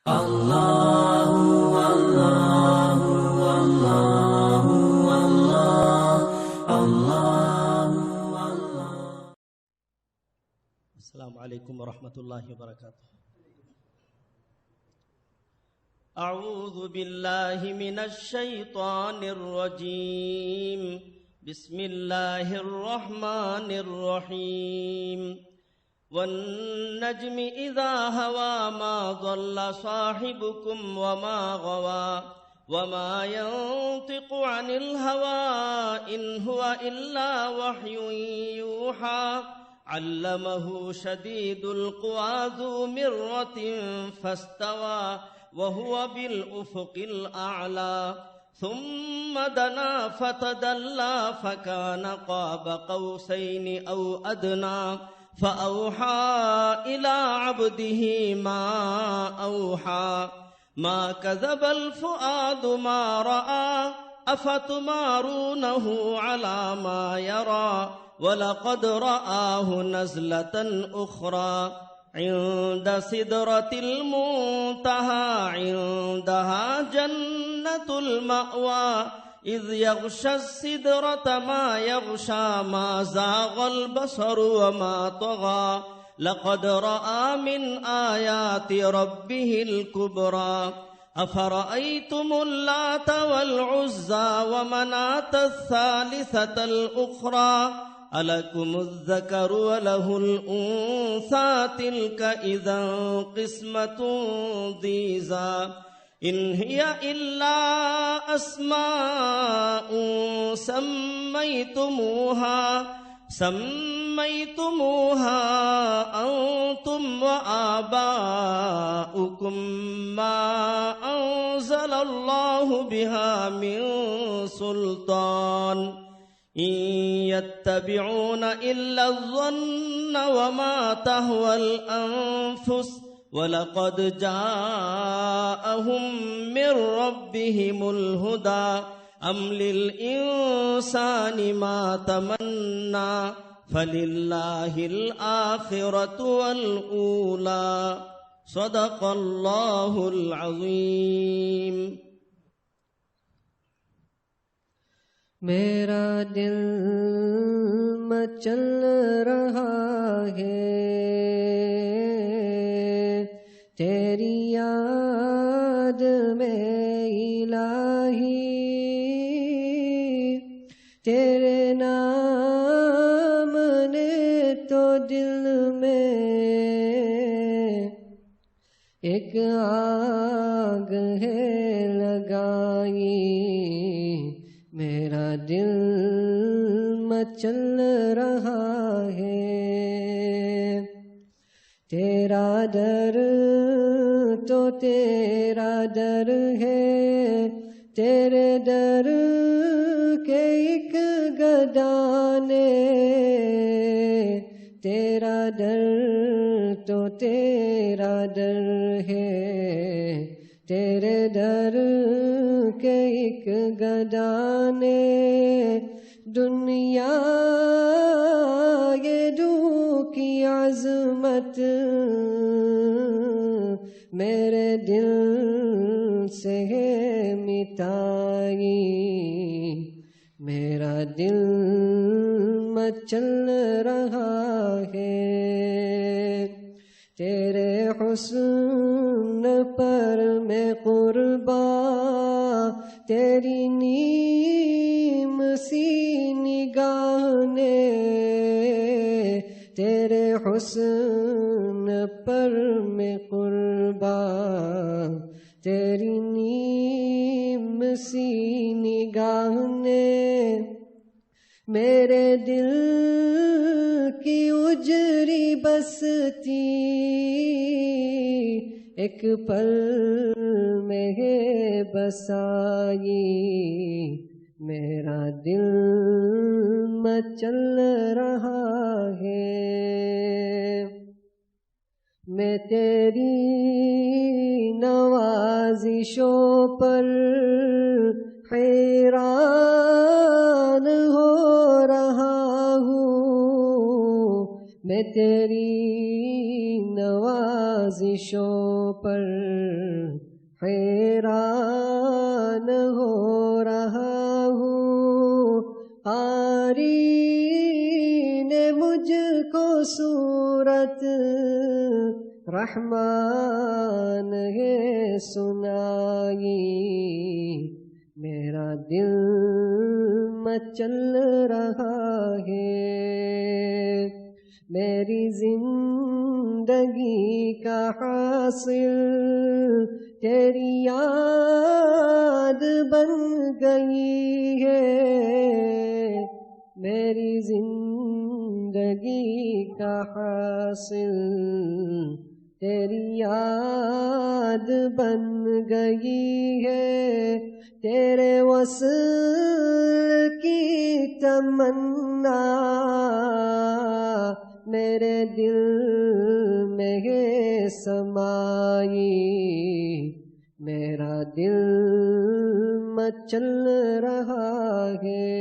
اللہ اللہ اللہ اللہ اللہ۔ السلام علیکم ورحمۃ اللہ وبرکاتہ۔ اعوذ باللہ من الشیطان الرجیم، بسم اللہ الرحمن الرحیم۔ والنجم اذا هوى ما ضل صاحبكم وما غوى وما ينطق عن الهوى إن هو إلا وحي يوحى علمه شديد القوى ذو مرة فاستوى وهو بالأفق الأعلى ثم دنا فتدلى فكان قاب قوسين أو أدنى فأوحى إلى عبده ما أوحى ما كذب الفؤاد ما رأى أفتمارونه على ما يرى ولقد رآه نزلة أخرى عند سدرة المنتهى عندها جنة المأوى إذ يغشى السدرة ما يغشى ما زاغ البصر وما طغى لقد رأى من آيات ربه الكبرى أفرأيتم اللات والعزى ومناة الثالثة الأخرى ألكم الذكر وله الأنثى تلك إذا قسمة ضيزى إن هي إلا أسماء سميتموها أنتم وآباؤكم ما أنزل الله بها من سلطان إن يتبعون إلا الظن وما تهوى الأنفس وَلَقَدْ جَاءَهُم مِّن رَّبِّهِمُ الْهُدَىٰ أَمْ لِلْإِنسَانِ مَا تَمَنَّىٰ فَلِلَّهِ الْآخِرَةُ وَالْأُولَىٰ صدق اللہ العظیم۔ میرا دل مچل رہا ہے تیری یاد میں الہی، تیرے نام نے تو دل میں ایک آگ ہے لگائی، میرا دل مچل رہا ہے، تیرا در تو تیرا در ہے، تیرے در کے ایک گدا نے، تیرا در تو تیرا در ہے، تیرے در کے ایک گدا نے، دنیا یہ جو کی عظمت میرے دل سے ہے مٹائی، میرا دل مچل رہا ہے، تیرے حسن پر میں قرباں، تیری نیم سی نگاہ نے، تیرے حسن پر میں قرباں، تیری نیم سی نگاہ نے، میرے دل کی اجری بستی ایک پل میں ہے بسائی، میرا دل مچل رہا ہے، میں تیری نوازشوں پر حیران ہو رہا ہوں، میں تیری نوازشوں پر حیران ہو رہا ہوں. قاری نے مجھ کو صورت رحمان ہے سنائی. میرا دل مچل رہا ہے. میری زندگی کا حاصل تیری یاد بن گئی ہے. میری زندگی کا حاصل تیری یاد بن گئی ہے. تیرے وصل کی تمنا میرے دل میں ہے سمائی. میرا دل مچل رہا ہے.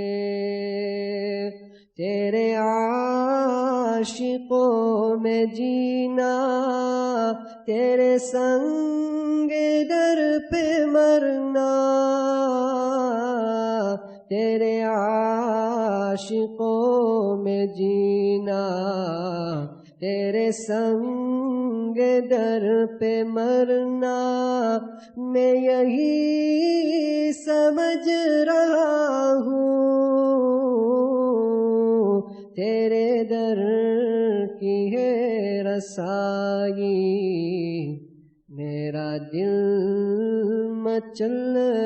تیرے عاشقوں میں جینا تیرے سنگ در پہ مرنا. تیرے عاشقوں میں جینا تیرے سنگ در پہ مرنا. میں یہی سمجھ رہا ہوں تیرے در کی ہے رسائی. میرا دل مچل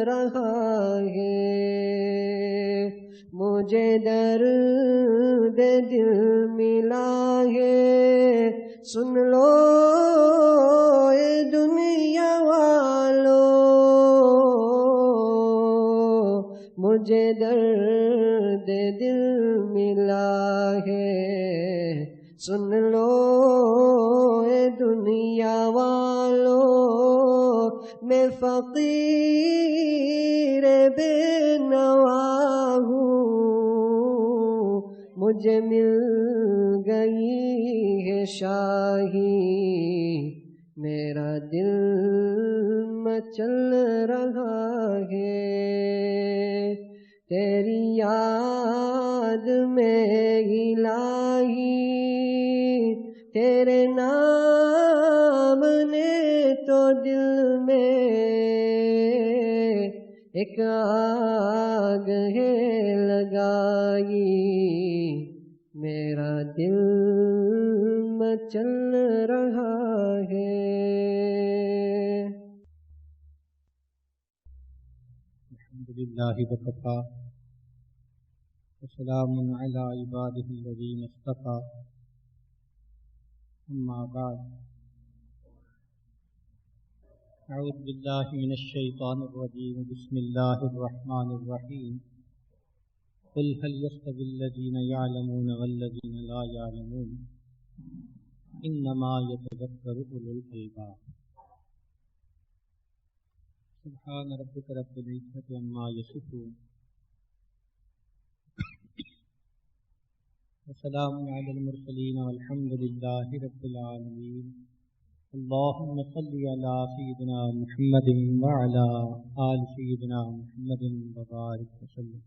رہا ہے. مجھے درد دل ملا ہے سن لو اے دنیا والوں. مجھے درد دل ملا ہے سن لو اے دنیا والوں. میں فقیر بے نوا ہوں. مجھے مل گئی ہے شاہی. میرا دل مچل رہا ہے. تیری یاد میں الہی تیرے نام نے تو دل میں ایک آگ ہے لگائی. میرا دل مچل رہا ہے. الحمدللہ وکفیٰ وسلام علی عبادہ الذین اصطفیٰ. اما بعد اعوذ باللہ من الشیطان الرجیم. بسم اللہ الرحمن الرحیم. قل هل يستوي الذین یعلمون والذین لا یعلمون انما یتذکر اولو الالباب. سبحان ربک رب العزة عما یصفون وسلام علی المرسلین والحمد للہ رب العالمین. اللہم صل علی سیدنا محمد وعلی آل سیدنا محمد وبارک وسلم.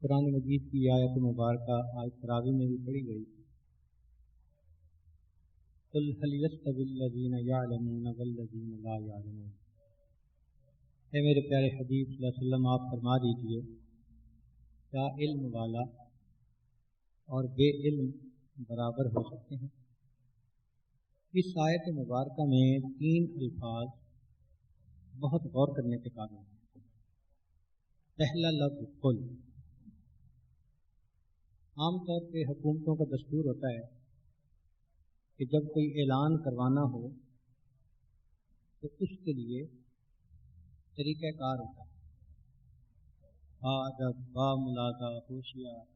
قرآن مجید کی آیت مبارکہ آج تراویح میں بھی پڑھی گئی. قل هل يستوي الذين يعلمون والذين لا يعلمون. اے میرے پیارے حبیب صلی اللہ علیہ وسلم آپ فرما دیجئے کیا علم والا اور بے علم برابر ہو سکتے ہیں؟ اس آیت مبارکہ میں 3 الفاظ بہت غور کرنے کے قابل ہیں. پہلا لفظ قل. عام طور پہ حکومتوں کا دستور ہوتا ہے کہ جب کوئی اعلان کروانا ہو تو اس کے لیے طریقہ کار ہوتا ہے. ادب با ملازہ ہوشیار.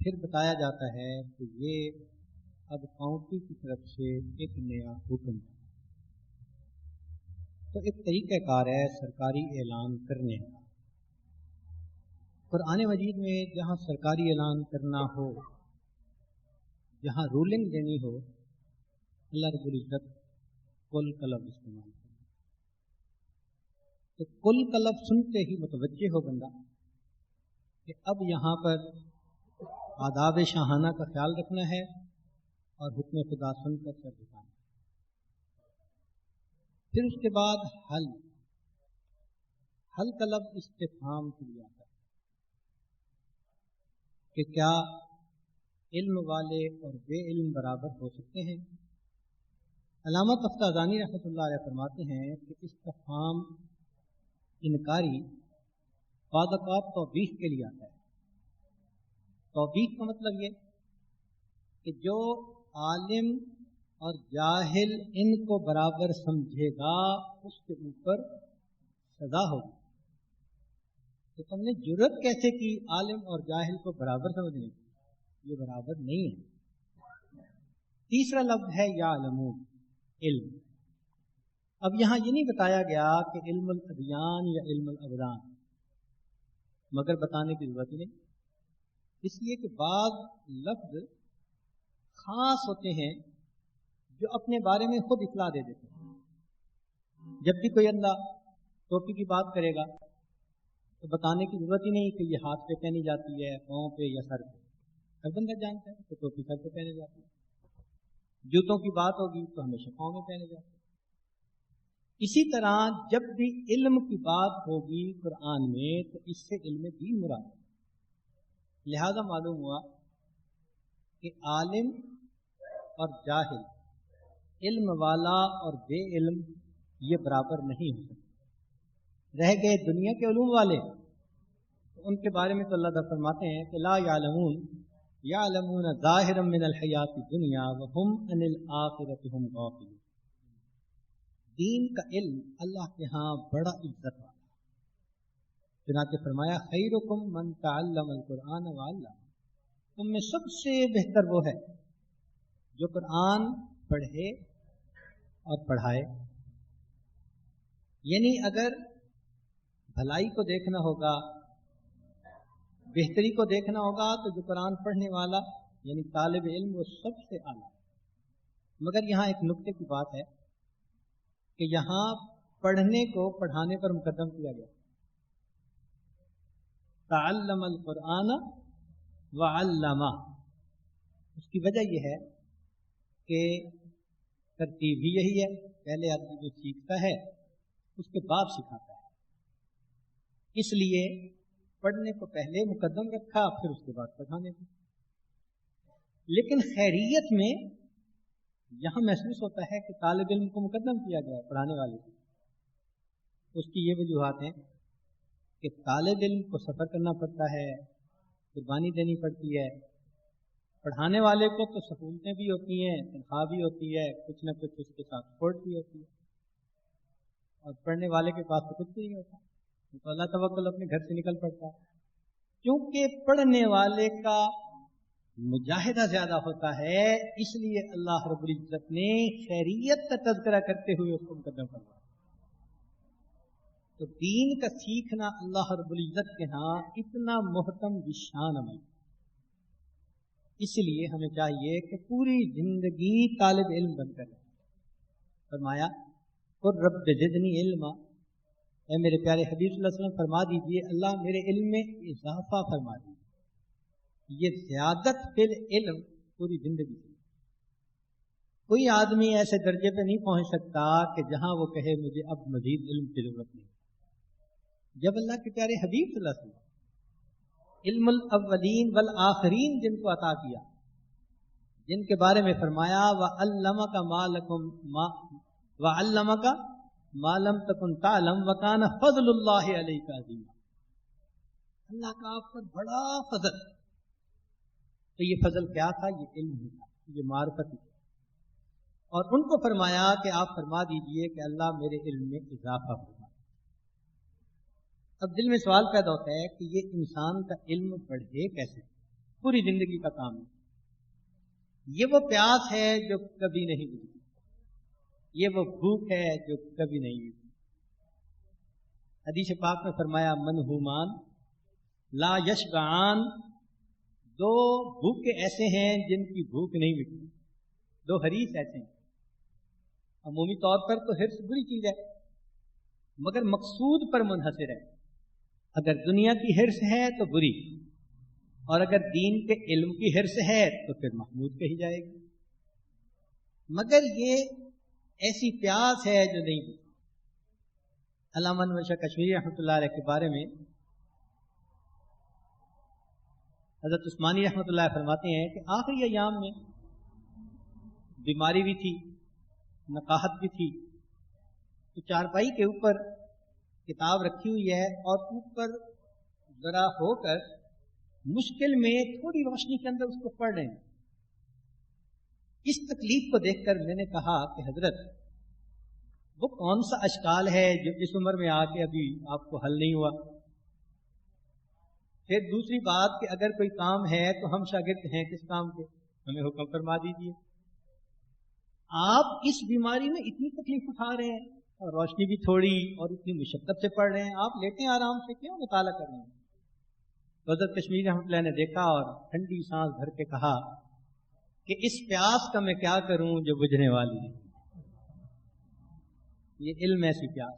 پھر بتایا جاتا ہے کہ یہ اب کاؤنٹی کی طرف سے ایک نیا حکم ہے. تو ایک طریقہ کار ہے سرکاری اعلان کرنے کا. قرآن مجید میں جہاں سرکاری اعلان کرنا ہو جہاں رولنگ دینی ہو اللہ رب العزت کل کا لفظ استعمال کرے. تو کل کا لفظ سنتے ہی متوجہ ہو بندہ کہ اب یہاں پر آداب شاہانہ کا خیال رکھنا ہے اور حکم خدا سن کر سر جھکانا. پھر اس کے بعد حل کا لفظ استفہام کے لیے آتا ہے کہ کیا علم والے اور بے علم برابر ہو سکتے ہیں. علامہ تفتازانی رحمۃ اللہ علیہ فرماتے ہیں کہ استفہام انکاری بعض اوقات توبیخ کے لیے آتا ہے. توبیخ کا مطلب یہ کہ جو عالم اور جاہل ان کو برابر سمجھے گا اس کے اوپر سزا ہوگی. تو تم نے جرت کیسے کی عالم اور جاہل کو برابر سمجھنے کی؟ یہ برابر نہیں ہے. تیسرا لفظ ہے یعلمون، علم. اب یہاں یہ نہیں بتایا گیا کہ علم الادیان یا علم الابدان، مگر بتانے کی ضرورت ہی نہیں، اس لیے کہ بعض لفظ خاص ہوتے ہیں جو اپنے بارے میں خود اطلاع دے دیتے ہیں. جب بھی کوئی اللہ ٹوپی کی بات کرے گا تو بتانے کی ضرورت ہی نہیں کہ یہ ہاتھ پہ پہنی جاتی ہے، پاؤں پہ یا سر پہ. ہر بندہ جانتا ہے کہ ٹوپی سر پہ پہنی جاتی ہے. جوتوں کی بات ہوگی تو ہمیشہ پاؤں میں پہنے جاتے ہیں. اسی طرح جب بھی علم کی بات ہوگی قرآن میں تو اس سے علم دین مراد ہے. لہذا معلوم ہوا کہ عالم اور جاہل، علم والا اور بے علم یہ برابر نہیں ہو سکتے. رہ گئے دنیا کے علوم والے، تو ان کے بارے میں تو اللہ تعالیٰ فرماتے ہیں کہ لا یعلمون یعلمون ظاہرا من الحیات الدنیا وہم عن الآخرۃ ہم غافلون. دین کا علم اللہ کے ہاں بڑا عزت والا. چنانچہ فرمایا خیرکم من تعلم القرآن وعلمہ، تم میں سب سے بہتر وہ ہے جو قرآن پڑھے اور پڑھائے. یعنی اگر بھلائی کو دیکھنا ہوگا، بہتری کو دیکھنا ہوگا تو جو قرآن پڑھنے والا یعنی طالب علم وہ سب سے اعلیٰ. مگر یہاں ایک نکتے کی بات ہے کہ یہاں پڑھنے کو پڑھانے پر مقدم کیا گیا. تعلم القرآن وعلمہ. اس کی وجہ یہ ہے کہ ترتیب بھی یہی ہے، پہلے آدمی جو سیکھتا ہے اس کے بعد سکھاتا ہے. اس لیے پڑھنے کو پہلے مقدم رکھا، پھر اس کے بعد پڑھانے کو. لیکن خیریت میں یہاں محسوس ہوتا ہے کہ طالب علم کو مقدم کیا گیا ہے پڑھانے والے کو. اس کی یہ وجوہات ہیں کہ طالب علم کو سفر کرنا پڑتا ہے، قربانی دینی پڑتی ہے. پڑھانے والے کو تو سہولتیں بھی ہوتی ہیں، تنخواہ بھی ہوتی ہے، کچھ نہ کچھ اس کے ساتھ سپورٹ بھی ہوتی ہے. اور پڑھنے والے کے پاس تو کچھ بھی نہیں ہوتا، تو اللہ توکل اپنے گھر سے نکل پڑتا ہے. کیونکہ پڑھنے والے کا مجاہدہ زیادہ ہوتا ہے، اس لیے اللہ رب العزت نے خیریت کا تذکرہ کرتے ہوئے اس کو مقدم کروایا. تو دین کا سیکھنا اللہ رب العزت کے ہاں اتنا محترم بشان عمل. اس لیے ہمیں چاہیے کہ پوری زندگی طالب علم بن کر رہے. فرمایا قل رب زدنی علما، اے میرے پیارے حبیب صلی اللہ علیہ وسلم فرما دیجئے اللہ میرے علم میں اضافہ فرما دیجئے. یہ زیادت فی العلم پوری زندگی سے. کوئی آدمی ایسے درجے پہ نہیں پہنچ سکتا کہ جہاں وہ کہے مجھے اب مزید علم کی ضرورت نہیں. جب اللہ کے پیارے حبیب صلی اللہ علیہ وسلم علم الاولین والآخرین جن کو عطا کیا، جن کے بارے میں فرمایا وَعَلَّمَكَ مَا لَمْ تَكُنْ تَعْلَمْ وَكَانَ فَضْلُ اللَّهِ عَلَيْكَ عَظِيمًا. اللہ کا آپ پر بڑا فضل. تو یہ فضل کیا تھا؟ یہ علم ہی تھا، یہ معرفت ہی تھا. اور ان کو فرمایا کہ آپ فرما دیجئے کہ اللہ میرے علم میں اضافہ فرما. اب دل میں سوال پیدا ہوتا ہے کہ یہ انسان کا علم بڑھے کیسے؟ پوری زندگی کا کام ہے. یہ وہ پیاس ہے جو کبھی نہیں بجھتی، یہ وہ بھوک ہے جو کبھی نہیں بجھتی. حدیث پاک میں فرمایا منہومان لا یشبعان، دو بھوکے ایسے ہیں جن کی بھوک نہیں مٹتی، دو حریص ایسے ہیں۔ عمومی طور پر تو حرص بری چیز ہے، مگر مقصود پر منحصر ہے۔ اگر دنیا کی حرص ہے تو بری، اور اگر دین کے علم کی حرص ہے تو پھر محمود کہی جائے گی۔ مگر یہ ایسی پیاس ہے جو نہیں ہوتی۔ علامہ انور شاہ کشمیری رحمۃ اللہ علیہ کے بارے میں حضرت عثمانی رحمۃ اللہ فرماتے ہیں کہ آخری ایام میں بیماری بھی تھی، نقاہت بھی تھی، تو چارپائی کے اوپر کتاب رکھی ہوئی ہے اور اوپر ذرا ہو کر مشکل میں تھوڑی روشنی کے اندر اس کو پڑھ رہے ہیں۔ اس تکلیف کو دیکھ کر میں نے کہا کہ حضرت وہ کون سا اشکال ہے جو اس عمر میں آ کے ابھی آپ کو حل نہیں ہوا؟ پھر دوسری بات کہ اگر کوئی کام ہے تو ہم شاگرد ہیں کس کام کے، ہمیں حکم فرما دیجیے۔ آپ اس بیماری میں اتنی تکلیف اٹھا رہے ہیں اور روشنی بھی تھوڑی اور اتنی مشقت سے پڑھ رہے ہیں، آپ لیتے ہیں آرام سے، کیوں مطالعہ کر رہے ہیں؟ تو حضرت کشمیری رحمۃ اللہ نے دیکھا اور ٹھنڈی سانس بھر کے کہا کہ اس پیاس کا میں کیا کروں جو بجھنے والی ہے۔ یہ علم ایسی پیاس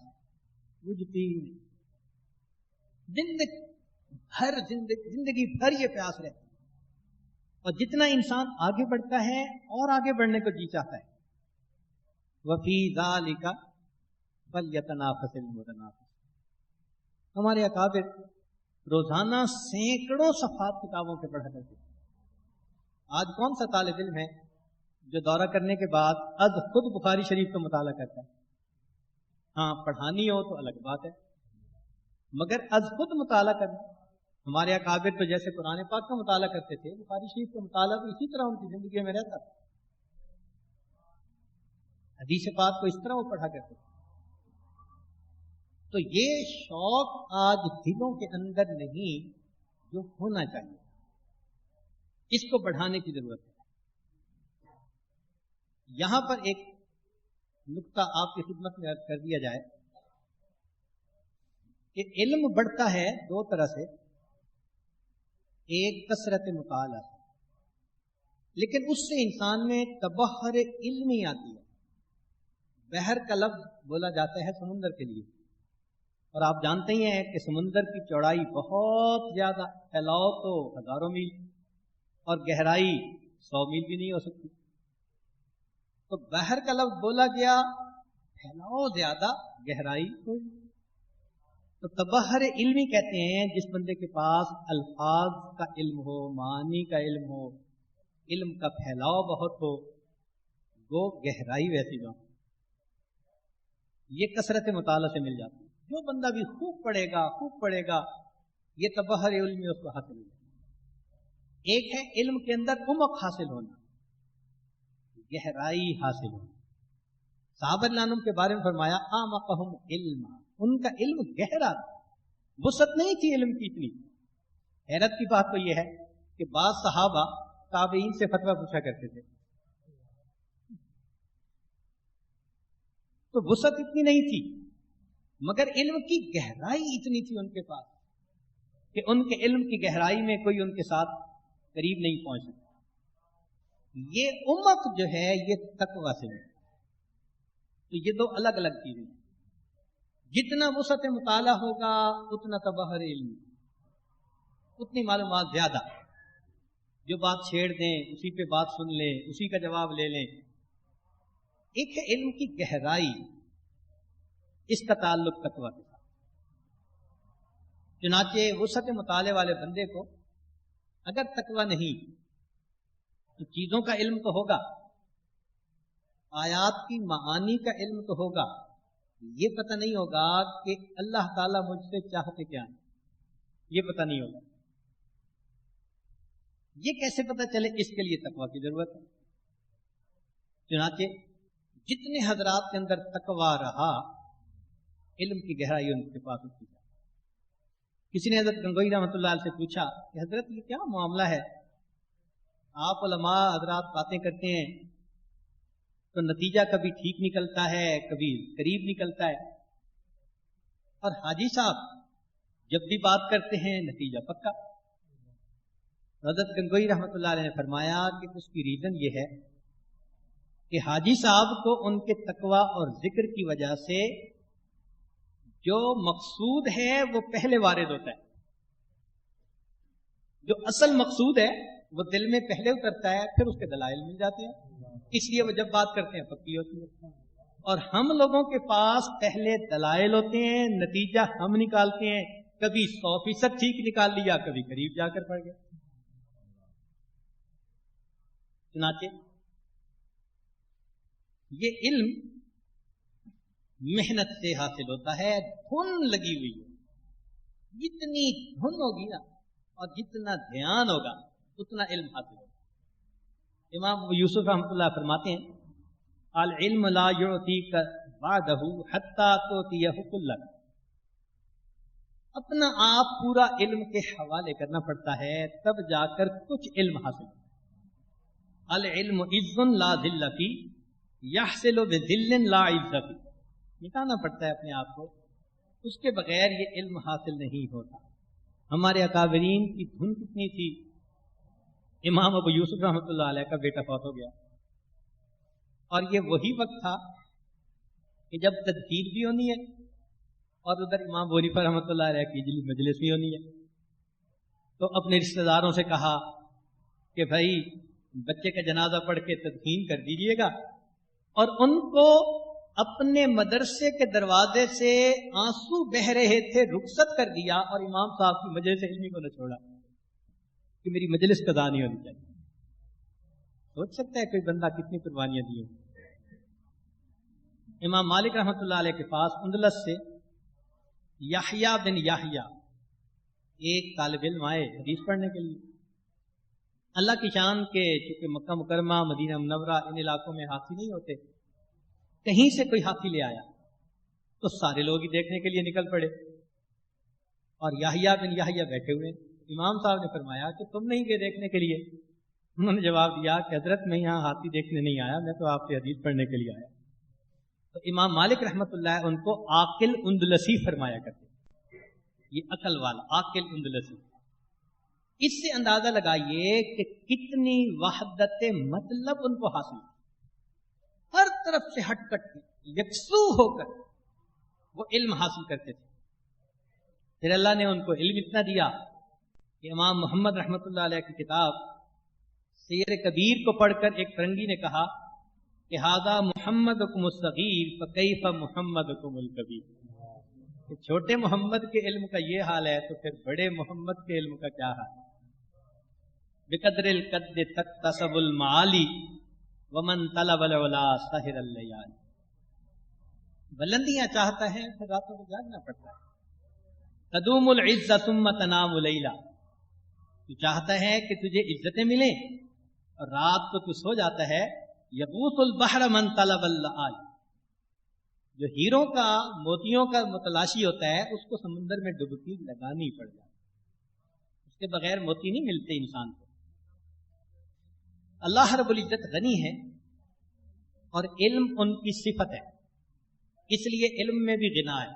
بجھتی زندگی بھر یہ پیاس رہتی ہے، اور جتنا انسان آگے بڑھتا ہے اور آگے بڑھنے کو جی چاہتا ہے۔ وفی ذالک فلیتنافس المتنافسون۔ ہمارے اکابر روزانہ سینکڑوں صفحات کتابوں کے پڑھا کرتے ہیں۔ آج کون سا طالب علم ہے جو دورہ کرنے کے بعد از خود بخاری شریف کا مطالعہ کرتا ہے؟ ہاں پڑھانی ہو تو الگ بات ہے، مگر از خود مطالعہ کرنا، ہمارے اکابر تو جیسے قرآن پاک کا مطالعہ کرتے تھے، بخاری شریف کا مطالعہ بھی اسی طرح ان کی زندگی میں رہتا تھا۔ حدیث پاک کو اس طرح وہ پڑھا کرتے تھے۔ تو یہ شوق آج دلوں کے اندر نہیں جو ہونا چاہیے، اس کو بڑھانے کی ضرورت ہے۔ یہاں پر ایک نقطہ آپ کی خدمت میں عرض کر دیا جائے کہ علم بڑھتا ہے دو طرح سے، ایک کثرت مطالعہ، لیکن اس سے انسان میں تبحر علمی آتی ہے۔ بحر کا لفظ بولا جاتا ہے سمندر کے لیے، اور آپ جانتے ہی ہیں کہ سمندر کی چوڑائی بہت زیادہ، پھیلاؤ تو ہزاروں میل اور گہرائی 100 میل بھی نہیں ہو سکتی۔ تو بحر کا لفظ بولا گیا، پھیلاؤ زیادہ، گہرائی تھوڑی۔ تو تبحر علمی کہتے ہیں جس بندے کے پاس الفاظ کا علم ہو، معانی کا علم ہو، علم کا پھیلاؤ بہت ہو، وہ گہرائی ویسی جاؤ۔ یہ کثرت مطالعہ سے مل جاتی ہے۔ جو بندہ بھی خوب پڑھے گا یہ تبحر علمی اس کو حاصل ہوگا۔ ایک ہے علم کے اندر عمق حاصل ہونا، گہرائی حاصل ہونا۔ صحابہ رضی اللہ عنہم کے بارے میں فرمایا اعمقہم علما، ان کا علم گہرا تھا، وسعت نہیں تھی علم کی اتنی۔ حیرت کی بات تو یہ ہے کہ بعض صحابہ تابعین سے فتویٰ پوچھا کرتے تھے، تو وسعت اتنی نہیں تھی، مگر علم کی گہرائی اتنی تھی ان کے پاس کہ ان کے علم کی گہرائی میں کوئی ان کے ساتھ قریب نہیں پہنچ سکتا۔ یہ عمق جو ہے یہ تقویٰ سے ہے۔ تو یہ دو الگ الگ چیزیں ہیں۔ جتنا وسعت مطالعہ ہوگا اتنا تبحر علم، اتنی معلومات زیادہ۔ جو بات چھیڑ دیں اسی پہ بات سن لیں، اسی کا جواب لے لیں۔ ایک ہے علم کی گہرائی، اس کا تعلق تقویٰ کے ساتھ۔ چنانچہ وسعت مطالعے والے بندے کو اگر تقویٰ نہیں تو چیزوں کا علم تو ہوگا، آیات کی معانی کا علم تو ہوگا، یہ پتہ نہیں ہوگا کہ اللہ تعالیٰ مجھ سے چاہتے کیا ہیں، یہ پتہ نہیں ہوگا۔ یہ کیسے پتہ چلے؟ اس کے لیے تقویٰ کی ضرورت ہے۔ چنانچہ جتنے حضرات کے اندر تقویٰ رہا، علم کی گہرائی ان کے پاس ہوتی ہے۔ کسی نے حضرت گنگوئی رحمۃ اللہ علیہ سے پوچھا کہ حضرت یہ کیا معاملہ ہے، آپ علماء حضرات باتیں کرتے ہیں تو نتیجہ کبھی ٹھیک نکلتا ہے، کبھی قریب نکلتا ہے، اور حاجی صاحب جب بھی بات کرتے ہیں نتیجہ پکا۔ حضرت گنگوئی رحمۃ اللہ علیہ نے فرمایا کہ اس کی ریزن یہ ہے کہ حاجی صاحب کو ان کے تقوی اور ذکر کی وجہ سے جو مقصود ہے وہ پہلے وارد ہوتا ہے، جو اصل مقصود ہے وہ دل میں پہلے اترتا ہے، پھر اس کے دلائل مل جاتے ہیں، اس لیے وہ جب بات کرتے ہیں پکی ہوتی ہے۔ اور ہم لوگوں کے پاس پہلے دلائل ہوتے ہیں، نتیجہ ہم نکالتے ہیں، کبھی 100% ٹھیک نکال لیا، کبھی قریب جا کر پڑ گئے۔ چنانچہ یہ علم محنت سے حاصل ہوتا ہے، دھن لگی ہوئی ہے، جتنی دھن ہوگی نا اور جتنا دھیان ہوگا اتنا علم حاصل ہوگا۔ امام ابو یوسف رحمۃ اللہ فرماتے ہیں العلم لا یعطیک بعدہ حتی تعطیہ کلک، اپنا آپ پورا علم کے حوالے کرنا پڑتا ہے تب جا کر کچھ علم حاصل ہوتا ہے۔ العلم عز لا ذل فی یحصل بذل لا عز فی، مٹانا پڑتا ہے اپنے آپ کو، اس کے بغیر یہ علم حاصل نہیں ہوتا۔ ہمارے اکابرین کی دھن کتنی تھی، امام ابو یوسف رحمۃ اللہ علیہ کا بیٹا فوت ہو گیا، اور یہ وہی وقت تھا کہ جب تدفین بھی ہونی ہے اور ادھر امام ابو حنیفہ رحمۃ اللہ علیہ کی مجلس بھی ہونی ہے۔ تو اپنے رشتہ داروں سے کہا کہ بھائی بچے کا جنازہ پڑھ کے تدفین کر دیجئے گا، اور ان کو اپنے مدرسے کے دروازے سے آنسو بہ رہے تھے رخصت کر دیا، اور امام صاحب کی مجلس علمی کو نہ چھوڑا کہ میری مجلس قضا نہیں ہونی چاہیے۔ سوچ سکتا ہے کوئی بندہ کتنی قربانیاں دی ہیں۔ امام مالک رحمۃ اللہ علیہ کے پاس اندلس سے یحییٰ بن یحییٰ ایک طالب علم آئے حدیث پڑھنے کے لیے۔ اللہ کی شان کے چونکہ مکہ مکرمہ مدینہ منورہ ان علاقوں میں ہاتھی نہیں ہوتے، کہیں سے کوئی ہاتھی لے آیا تو سارے لوگ ہی دیکھنے کے لیے نکل پڑے، اور یحییٰ بن یحییٰ بیٹھے ہوئے۔ امام صاحب نے فرمایا کہ تم نہیں گئے دیکھنے کے لیے؟ انہوں نے جواب دیا کہ حضرت میں یہاں ہاتھی دیکھنے نہیں آیا، میں تو آپ سے حدیث پڑھنے کے لیے آیا۔ تو امام مالک رحمۃ اللہ ان کو عاقل اندلسی فرمایا کرتے، یہ عقل والا عاقل اندلسی۔ اس سے اندازہ لگائیے کہ کتنی وحدت مطلب ان کو حاصل، ہر طرف سے ہٹ کٹ یکسو ہو کر وہ علم حاصل کرتے تھے۔ پھر اللہ نے ان کو علم اتنا دیا کہ امام محمد رحمۃ اللہ علیہ کی کتاب سیر کبیر کو پڑھ کر ایک فرنگی نے کہا کہ ھذا محمدکم الصغیر فکیف محمدکم الکبیر، کہ چھوٹے محمد کے علم کا یہ حال ہے تو پھر بڑے محمد کے علم کا کیا حال ہے۔ بقدر القد تکتسب المعالی ومن طلب العلا سہر اللیال، بلندیاں چاہتا ہے پھر راتوں کو جاگنا پڑتا ہے۔ تدوم العز ثم تنام لیلا، تو چاہتا ہے کہ تجھے عزتیں ملیں اور رات کو تو سو جاتا ہے۔ یغوث البحر من طلب اللآل، جو ہیروں کا موتیوں کا متلاشی ہوتا ہے اس کو سمندر میں ڈبکی لگانی پڑ جاتی ہے، اس کے بغیر موتی نہیں ملتے انسان کو۔ اللہ رب العزت غنی ہے اور علم ان کی صفت ہے، اس لیے علم میں بھی غنا ہے،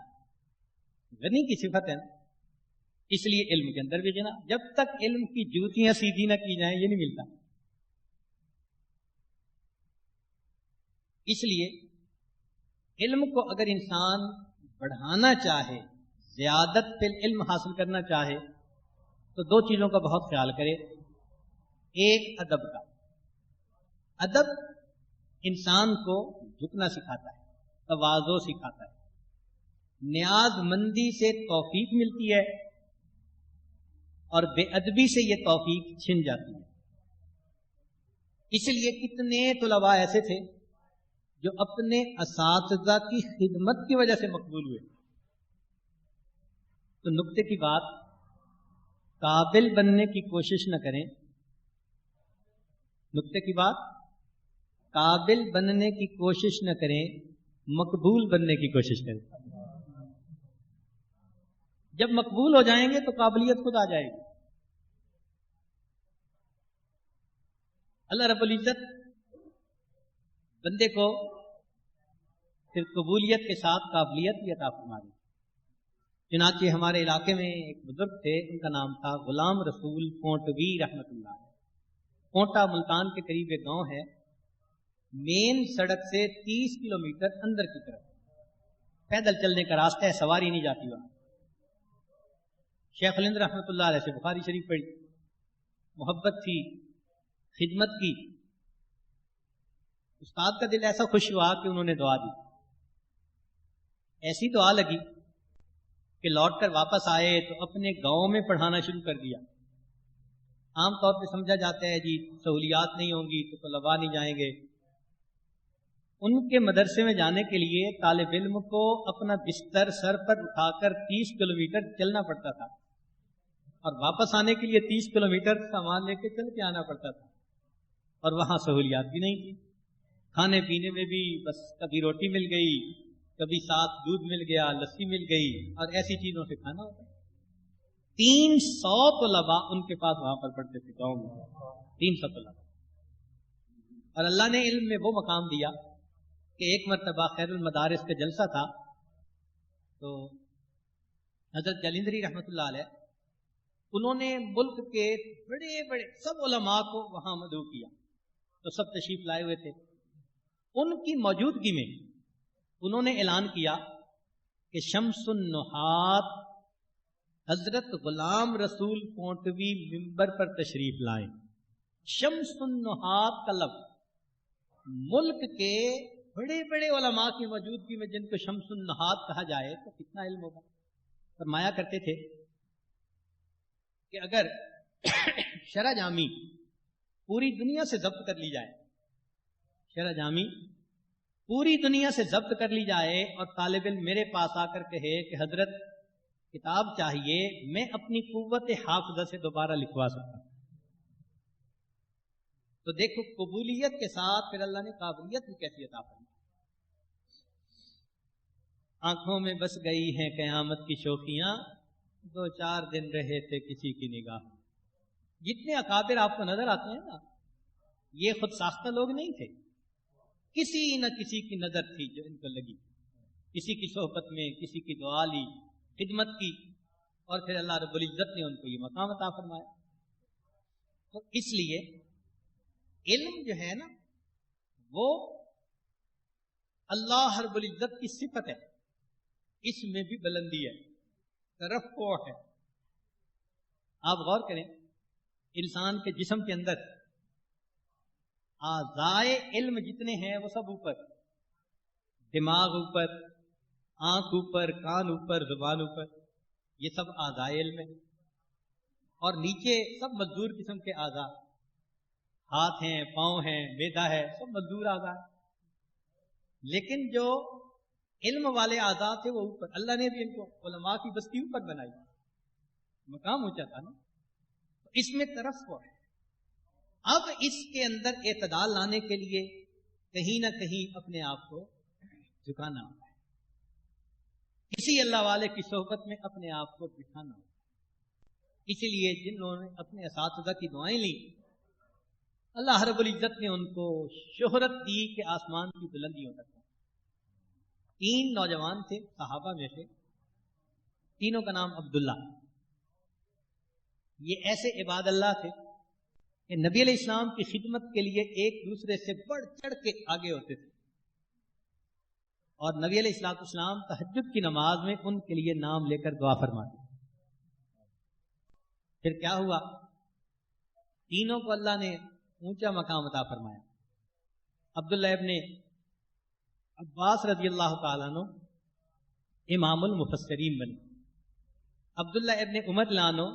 غنی کی صفت ہے، اس لیے علم کے اندر بھی غنا۔ جب تک علم کی جوتیاں سیدھی نہ کی جائیں یہ نہیں ملتا۔ اس لیے علم کو اگر انسان بڑھانا چاہے، زیادت فی العلم حاصل کرنا چاہے تو دو چیزوں کا بہت خیال کرے۔ ایک ادب کا، ادب انسان کو جھکنا سکھاتا ہے، تواضع سکھاتا ہے، نیاز مندی سے توفیق ملتی ہے اور بے ادبی سے یہ توفیق چھن جاتی ہے۔ اس لیے کتنے طلباء ایسے تھے جو اپنے اساتذہ کی خدمت کی وجہ سے مقبول ہوئے۔ تو نکتے کی بات، قابل بننے کی کوشش نہ کریں، نکتے کی بات، قابل بننے کی کوشش نہ کریں، مقبول بننے کی کوشش کریں۔ جب مقبول ہو جائیں گے تو قابلیت خود آ جائے گی۔ اللہ رب العزت بندے کو پھر قبولیت کے ساتھ قابلیت بھی عطا فرما دے۔ چنانچہ ہمارے علاقے میں ایک بزرگ تھے، ان کا نام تھا غلام رسول پونٹوی رحمۃ اللہ۔ پونٹا ملتان کے قریب ایک گاؤں ہے، مین سڑک سے 30 کلومیٹر اندر کی طرف، پیدل چلنے کا راستہ ہے، سواری نہیں جاتی وہاں۔ شیخ الہند رحمۃ اللہ علیہ سے بخاری شریف پڑھی، محبت تھی، خدمت کی۔ استاد کا دل ایسا خوش ہوا کہ انہوں نے دعا دی، ایسی دعا لگی کہ لوٹ کر واپس آئے تو اپنے گاؤں میں پڑھانا شروع کر دیا۔ عام طور پہ سمجھا جاتا ہے جی سہولیات نہیں ہوں گی تو طلباء نہیں جائیں گے۔ ان کے مدرسے میں جانے کے لیے طالب علم کو اپنا بستر سر پر اٹھا کر 30 کلومیٹر چلنا پڑتا تھا، اور واپس آنے کے لیے 30 کلومیٹر سامان لے کے چل کے آنا پڑتا تھا، اور وہاں سہولیات بھی نہیں تھی۔ کھانے پینے میں بھی بس کبھی روٹی مل گئی، کبھی ساتھ دودھ مل گیا، لسی مل گئی، اور ایسی چیزوں سے کھانا ہوتا ہے۔ 300 طلباء ان کے پاس وہاں پر پڑھتے تھے گاؤں میں، 300 طلباء۔ اور اللہ نے علم میں وہ مقام دیا کہ ایک مرتبہ خیر المدارس کا جلسہ تھا، تو حضرت جلندری رحمۃ اللہ علیہ انہوں نے ملک کے بڑے بڑے سب علماء کو وہاں مدعو کیا، تو سب تشریف لائے ہوئے تھے۔ ان کی موجودگی میں انہوں نے اعلان کیا کہ شمس النحات حضرت غلام رسول پونٹوی ممبر پر تشریف لائیں۔ شمس النحات کا لفظ ملک کے بڑے بڑے علماء کی موجودگی میں جن کو شمس النحات کہا جائے تو کتنا علم ہوگا۔ فرمایا کرتے تھے کہ اگر شرح جامی پوری دنیا سے ضبط کر لی جائے، شرح جامی پوری دنیا سے ضبط کر لی جائے، اور طالب علم میرے پاس آ کر کہے کہ حضرت کتاب چاہیے، میں اپنی قوت حافظہ سے دوبارہ لکھوا سکتا ہوں، تو دیکھو قبولیت کے ساتھ پھر اللہ نے قابلیت بھی کیسی عطا فرمائی۔ آنکھوں میں بس گئی ہیں قیامت کی شوخیاں، 2-4 دن رہے تھے کسی کی نگاہ۔ جتنے اکابر آپ کو نظر آتے ہیں نا، یہ خود ساختہ لوگ نہیں تھے، کسی نہ کسی کی نظر تھی جو ان کو لگی، کسی کی صحبت میں، کسی کی دعا لی، خدمت کی، اور پھر اللہ رب العزت نے ان کو یہ مقام عطا فرمایا۔ تو اس لیے علم جو ہے نا وہ اللہ رب العزت کی صفت ہے، اس میں بھی بلندی ہے، ترفع ہے۔ آپ غور کریں، انسان کے جسم کے اندر اعضائے علم جتنے ہیں وہ سب اوپر، دماغ اوپر، آنکھ اوپر، کان اوپر، زبان اوپر، یہ سب اعضائے علم ہے، اور نیچے سب مزدور قسم کے اعضاء، ہاتھ ہیں، پاؤں ہیں، معدہ ہے، سب مزدور اعضاء ہیں۔ لیکن جو علم والے اعضاء تھے وہ اوپر، اللہ نے بھی ان کو علماء کی بستی اوپر بنائی، مقام اونچا تھا نا، اس میں ترفع ہے۔ اب اس کے اندر اعتدال لانے کے لیے کہیں نہ کہیں اپنے آپ کو جھکانا ہوتا ہے، کسی اللہ والے کی صحبت میں اپنے آپ کو بٹھانا ہوتا ہے۔ اسی لیے جن لوگوں نے اپنے اساتذہ کی دعائیں لی، اللہ رب العزت نے ان کو شہرت دی کہ آسمان کی بلندیوں تک۔ 3 نوجوان تھے صحابہ میں سے، تینوں کا نام عبداللہ۔ یہ ایسے عباد اللہ تھے کہ نبی علیہ السلام کی خدمت کے لیے ایک دوسرے سے بڑھ چڑھ کے آگے ہوتے تھے، اور نبی علیہ السلام تہجد کی نماز میں ان کے لیے نام لے کر دعا فرماتے۔ پھر کیا ہوا، تینوں کو اللہ نے اونچا مقام عطا فرمایا۔ عبداللہ ابن عباس رضی اللہ تعالیٰ عنہ امام المفسرین بنے، عبداللہ ابن عمر لانو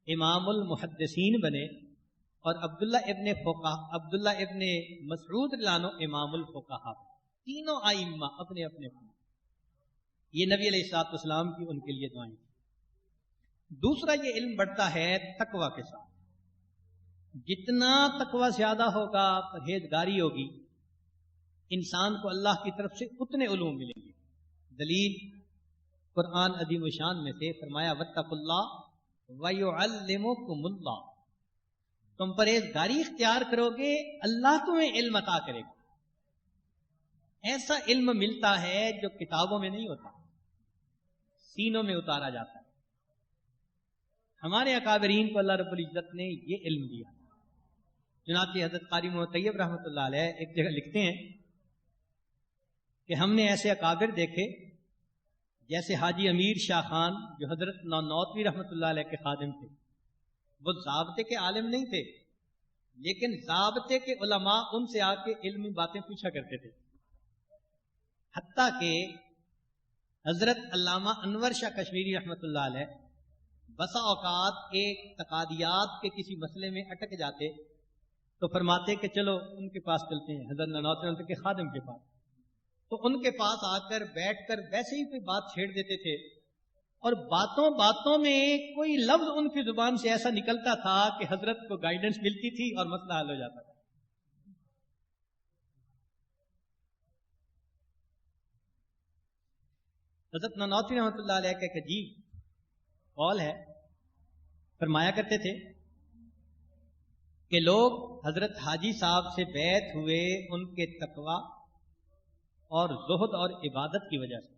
امام المحدثین بنے، اور عبداللہ ابن مسعود لانو امام الفقہاء۔ تینوں ائمہ اپنے اپنے یہ نبی علیہ الصلوۃ والسلام کی ان کے لیے دعائیں۔ دوسرا یہ علم بڑھتا ہے تقویٰ کے ساتھ، جتنا تقویٰ زیادہ ہوگا، پرہیزگاری ہوگی، انسان کو اللہ کی طرف سے اتنے علوم ملیں گے۔ دلیل قرآن عظیم الشان میں سے فرمایا واتقوا اللہ وَيُعَلِّمُكُمُ اللَّهُ، تم پرہیزگاری اختیار کرو گے، اللہ تمہیں علم عطا کرے گا۔ ایسا علم ملتا ہے جو کتابوں میں نہیں ہوتا، سینوں میں اتارا جاتا ہے. ہمارے اکابرین کو اللہ رب العزت نے یہ علم دیا. چنانچہ حضرت قاری محمد طیب رحمۃ اللہ علیہ ایک جگہ لکھتے ہیں کہ ہم نے ایسے اکابر دیکھے جیسے حاجی امیر شاہ خان جو حضرت نانوتوی رحمۃ اللہ علیہ کے خادم تھے. وہ ضابطے کے عالم نہیں تھے لیکن ضابطے کے علماء ان سے آ کے علمی باتیں پوچھا کرتے تھے. حتیٰ کہ حضرت علامہ انور شاہ کشمیری رحمۃ اللہ علیہ بسا اوقات ایک تقاضیات کے کسی مسئلے میں اٹک جاتے تو فرماتے کہ چلو ان کے پاس چلتے ہیں، حضرت نانوتوی کے خادم کے پاس. تو ان کے پاس آ کر بیٹھ کر ویسے ہی کوئی بات چھیڑ دیتے تھے اور باتوں باتوں میں کوئی لفظ ان کی زبان سے ایسا نکلتا تھا کہ حضرت کو گائیڈنس ملتی تھی اور مسئلہ حل ہو جاتا تھا. حضرت نانوتوی رحمۃ اللہ علیہ کا ایک عجیب قول ہے. فرمایا کرتے تھے کہ لوگ حضرت حاجی صاحب سے بیعت ہوئے ان کے تقوی اور زہد اور عبادت کی وجہ سے.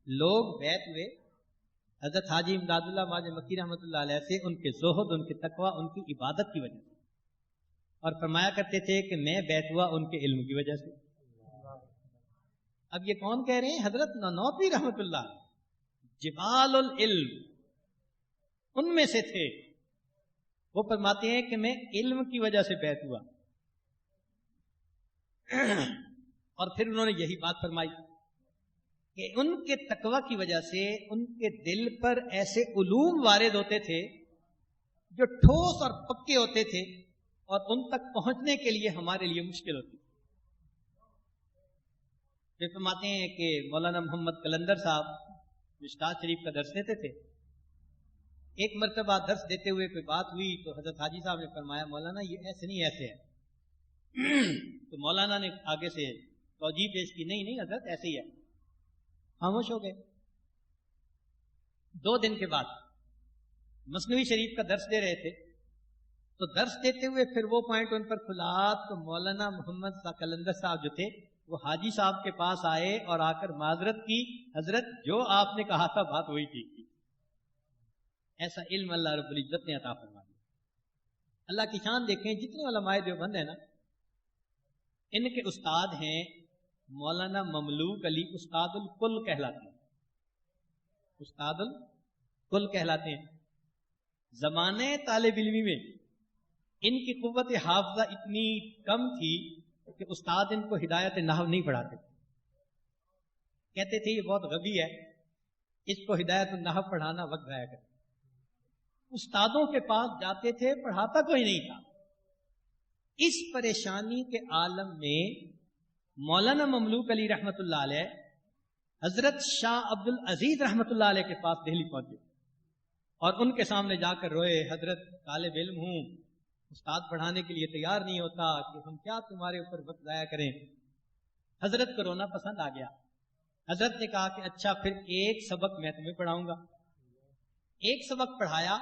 لوگ بیعت ہوئے حضرت حاجی امداد اللہ ماجد مکی رحمۃ اللہ علیہ سے ان کے زہد، ان کے تقوی، ان کی عبادت کی وجہ سے. اور فرمایا کرتے تھے کہ میں بیعت ہوا ان کے علم کی وجہ سے. اب یہ کون کہہ رہے ہیں؟ حضرت نانوتوی رحمۃ اللہ جبال العلم ان میں سے تھے. وہ فرماتے ہیں کہ میں علم کی وجہ سے بیعت ہوا. اور پھر انہوں نے یہی بات فرمائی کہ ان کے تقوی کی وجہ سے ان کے دل پر ایسے علوم وارد ہوتے تھے جو ٹھوس اور پکے ہوتے تھے اور ان تک پہنچنے کے لیے ہمارے لیے مشکل ہوتی. پھر فرماتے ہیں کہ مولانا محمد قلندر صاحب مشکات شریف کا درس دیتے تھے. ایک مرتبہ درس دیتے ہوئے کوئی بات ہوئی تو حضرت حاجی صاحب نے فرمایا مولانا یہ ایسے نہیں ایسے ہے. تو مولانا نے آگے سے توجیہ پیش کی، نہیں نہیں حضرت ایسے ہی ہے. خاموش ہو گئے. 2 دن کے بعد مثنوی شریف کا درس دے رہے تھے تو درس دیتے ہوئے پھر وہ پوائنٹ ان پر کھلا تو مولانا محمد قلندر صاحب جو تھے وہ حاجی صاحب کے پاس آئے اور آ کر معذرت کی، حضرت جو آپ نے کہا تھا بات وہی ٹھیک تھی. ایسا علم اللہ رب العزت نے عطا فرما دیا. اللہ کی شان دیکھیں، جتنے علماء دیوبند ہیں نا ان کے استاد ہیں مولانا مملوک علی استاد الکل کہلاتے ہیں. استاد الکل کہلاتے ہیں. زمانے طالب علمی میں ان کی قوت حافظہ اتنی کم تھی کہ استاد ان کو ہدایت نحو نہیں پڑھاتے. کہتے تھے یہ بہت غبی ہے، اس کو ہدایت النحو پڑھانا وقت ضائع کرے. استادوں کے پاس جاتے تھے، پڑھاتا کوئی نہیں تھا. اس پریشانی کے عالم میں مولانا مملوک علی رحمت اللہ علیہ حضرت شاہ عبد العزیز رحمت اللہ علیہ کے پاس دہلی پہنچے اور ان کے سامنے جا کر روئے، حضرت طالب علم ہوں، استاد پڑھانے کے لیے تیار نہیں ہوتا کہ ہم کیا تمہارے اوپر وقت ضائع کریں. حضرت کو رونا پسند آ گیا. حضرت نے کہا کہ اچھا پھر ایک سبق میں تمہیں پڑھاؤں گا. ایک سبق پڑھایا.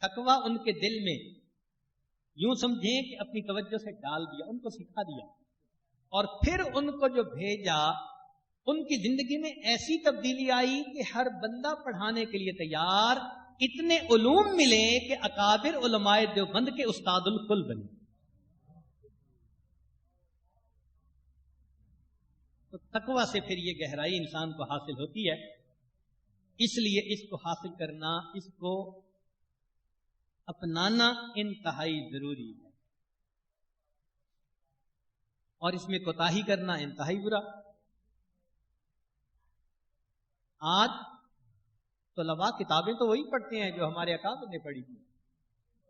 تقویٰ ان کے دل میں یوں سمجھیں کہ اپنی توجہ سے ڈال دیا، ان کو سکھا دیا. اور پھر ان کو جو بھیجا ان کی زندگی میں ایسی تبدیلی آئی کہ ہر بندہ پڑھانے کے لیے تیار. اتنے علوم ملے کہ اکابر علماء دیوبند کے استاد الکل بنے. تو تقویٰ سے پھر یہ گہرائی انسان کو حاصل ہوتی ہے. اس لیے اس کو حاصل کرنا، اس کو اپنانا انتہائی ضروری ہے اور اس میں کوتاہی کرنا انتہائی برا. آج طلباء کتابیں تو وہی پڑھتے ہیں جو ہمارے اکابر نے پڑھی تھی.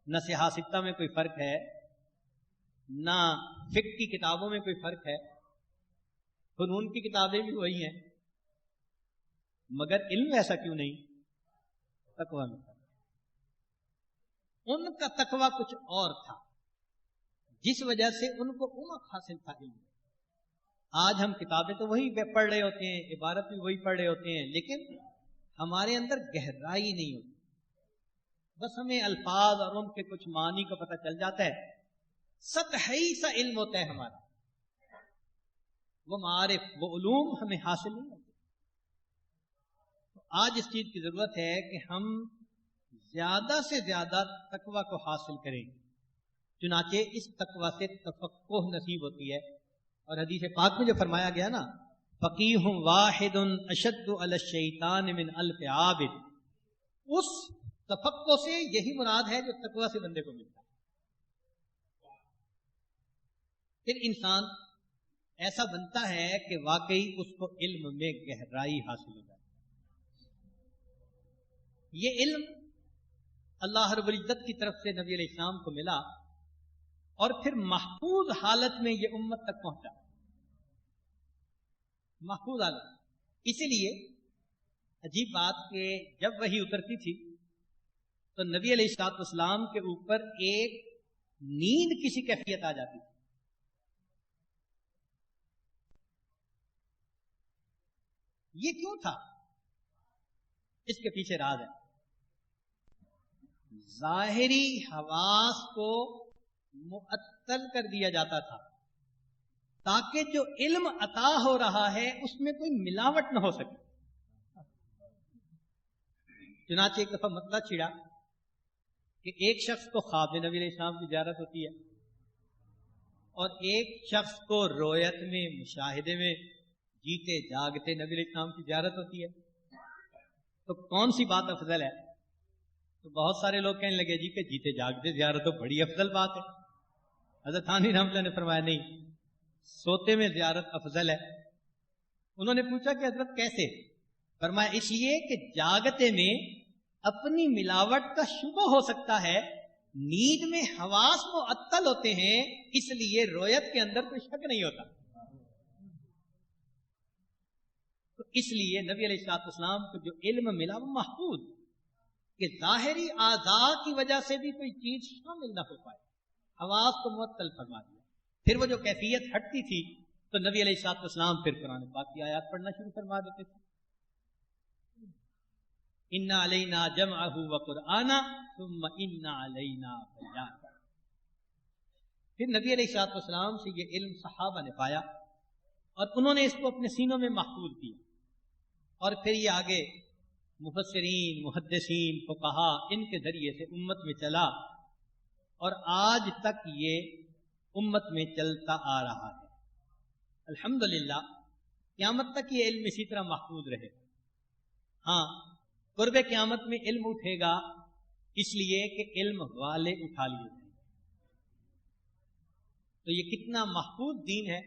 نہ سیاہ ستہ میں کوئی فرق ہے، نہ فقہ کی کتابوں میں کوئی فرق ہے، فنون کی کتابیں بھی وہی ہیں، مگر علم ایسا کیوں نہیں؟ تقویٰ میں. ان کا تقویٰ کچھ اور تھا جس وجہ سے ان کو عمق حاصل تھا علم. آج ہم کتابیں تو وہی پڑھ رہے ہوتے ہیں، عبارت بھی وہی پڑھ رہے ہوتے ہیں، لیکن ہمارے اندر گہرائی نہیں ہوتی. بس ہمیں الفاظ اور ان کے کچھ معنی کو پتہ چل جاتا ہے. سطحی سا علم ہوتا ہے ہمارا، وہ معارف، وہ علوم ہمیں حاصل نہیں ہوتے. آج اس چیز کی ضرورت ہے کہ ہم زیادہ سے زیادہ تقوی کو حاصل کریں، چنانچہ اس تقوی سے تفقہ نصیب ہوتی ہے۔ اور حدیث پاک میں جو فرمایا گیا نا، فقیہ واحد اشد علی الشیطان من الف عابد، اس تفقہ سے یہی مراد ہے جو تقوی سے بندے کو ملتا ہے۔ پھر انسان ایسا بنتا ہے کہ واقعی اس کو علم میں گہرائی حاصل ہو جائے۔ یہ علم اللہ رب العزت کی طرف سے نبی علیہ السلام کو ملا اور پھر محفوظ حالت میں یہ امت تک پہنچا، محفوظ حالت۔ اسی لیے عجیب بات کہ جب وحی اترتی تھی تو نبی علیہ الصلوۃ والسلام کے اوپر ایک نیند کسی کیفیت آ جاتی تھی۔ یہ کیوں تھا؟ اس کے پیچھے راز ہے۔ ظاہری حواس کو معطل کر دیا جاتا تھا تاکہ جو علم عطا ہو رہا ہے اس میں کوئی ملاوٹ نہ ہو سکے۔ چنانچہ ایک دفعہ مسئلہ چھڑا کہ ایک شخص کو خواب میں نبی علیہ السلام کی زیارت ہوتی ہے اور ایک شخص کو رویت میں، مشاہدے میں، جیتے جاگتے نبی علیہ السلام کی زیارت ہوتی ہے۔ تو کون سی بات افضل ہے؟ تو بہت سارے لوگ کہنے لگے جی کہ جیتے جاگتے زیارت تو بڑی افضل بات ہے۔ حضرت ثانی رحمۃ اللہ نے فرمایا نہیں، سوتے میں زیارت افضل ہے۔ انہوں نے پوچھا کہ حضرت کیسے؟ فرمایا اس لیے کہ جاگتے میں اپنی ملاوٹ کا شبہ ہو سکتا ہے، نیند میں حواس معطل ہوتے ہیں، اس لیے رویت کے اندر کوئی شک نہیں ہوتا۔ تو اس لیے نبی علیہ الصلوۃ والسلام کو جو علم ملا وہ محفوظ، کہ ظاہری اعضاء کی وجہ سے بھی کوئی چیز شامل نہ ہو پائے، حواس کو معطل فرما دیا۔ پھر وہ جو کیفیت ہٹتی تھی تو نبی علیہ الصلوۃ والسلام پھر قرآن پاک کی آیات پڑھنا شروع فرما دیتے تھے، اِنَّ عَلَيْنَا جَمْعَهُ وَقُرْآنَهُ ثُمَّ إِنَّ عَلَيْنَا بَيَانَهُ۔ پھر نبی علیہ الصلوۃ والسلام سے یہ علم صحابہ نے پایا اور انہوں نے اس کو اپنے سینوں میں محفوظ کیا، اور پھر یہ آگے مفسرین، محدثین، فقہا، ان کے ذریعے سے امت میں چلا اور آج تک یہ امت میں چلتا آ رہا ہے۔ الحمدللہ قیامت تک یہ علم اسی طرح محفوظ رہے۔ ہاں، قرب قیامت میں علم اٹھے گا اس لیے کہ علم والے اٹھا لیے جائیں۔ تو یہ کتنا محفوظ دین ہے،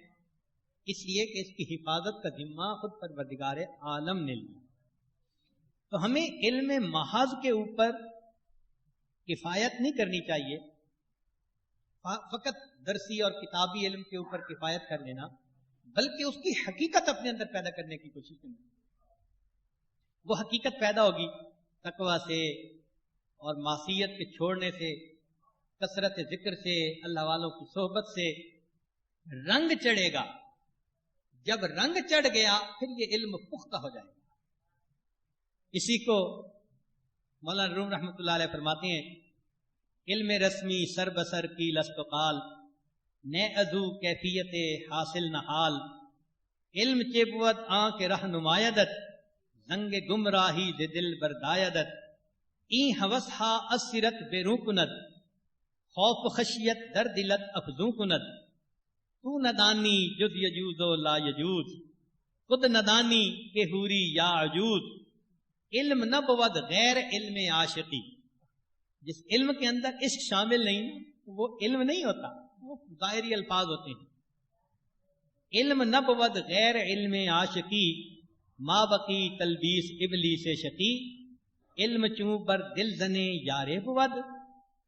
اس لیے کہ اس کی حفاظت کا ذمہ خود پروردگار عالم نے لیا۔ تو ہمیں علم محض کے اوپر کفایت نہیں کرنی چاہیے، فقط درسی اور کتابی علم کے اوپر کفایت کر لینا، بلکہ اس کی حقیقت اپنے اندر پیدا کرنے کی کوشش کرنی۔ وہ حقیقت پیدا ہوگی تقوی سے اور معصیت کے چھوڑنے سے، کثرت ذکر سے، اللہ والوں کی صحبت سے۔ رنگ چڑھے گا، جب رنگ چڑھ گیا پھر یہ علم پختہ ہو جائے گا۔ اسی کو مولانا روم رحمۃ اللہ علیہ فرماتے ہیں، علم رسمی سر بسر کی لسپقال، نئے ازو کیفیت حاصل نحال، علم چیبوت آنکھ رہ نمایدت، زنگ گمراہی دے دل بردایدت، این حوثہا اسرت بے رو کند، خوف خشیت در دلت افزوں کند، تو ندانی جز یجوز و لا یجوز، خود ندانی کہ حوری یا عجوز، علم نہ بود غیر علم عاشقی۔ جس علم کے اندر عشق شامل نہیں وہ علم نہیں ہوتا، وہ ظاہری الفاظ ہوتے ہیں۔ علم نہ بود غیر علم عاشقی، ما بقی تلبیس ابلیس شقی، علم چوں بر دل زنے یارے بود،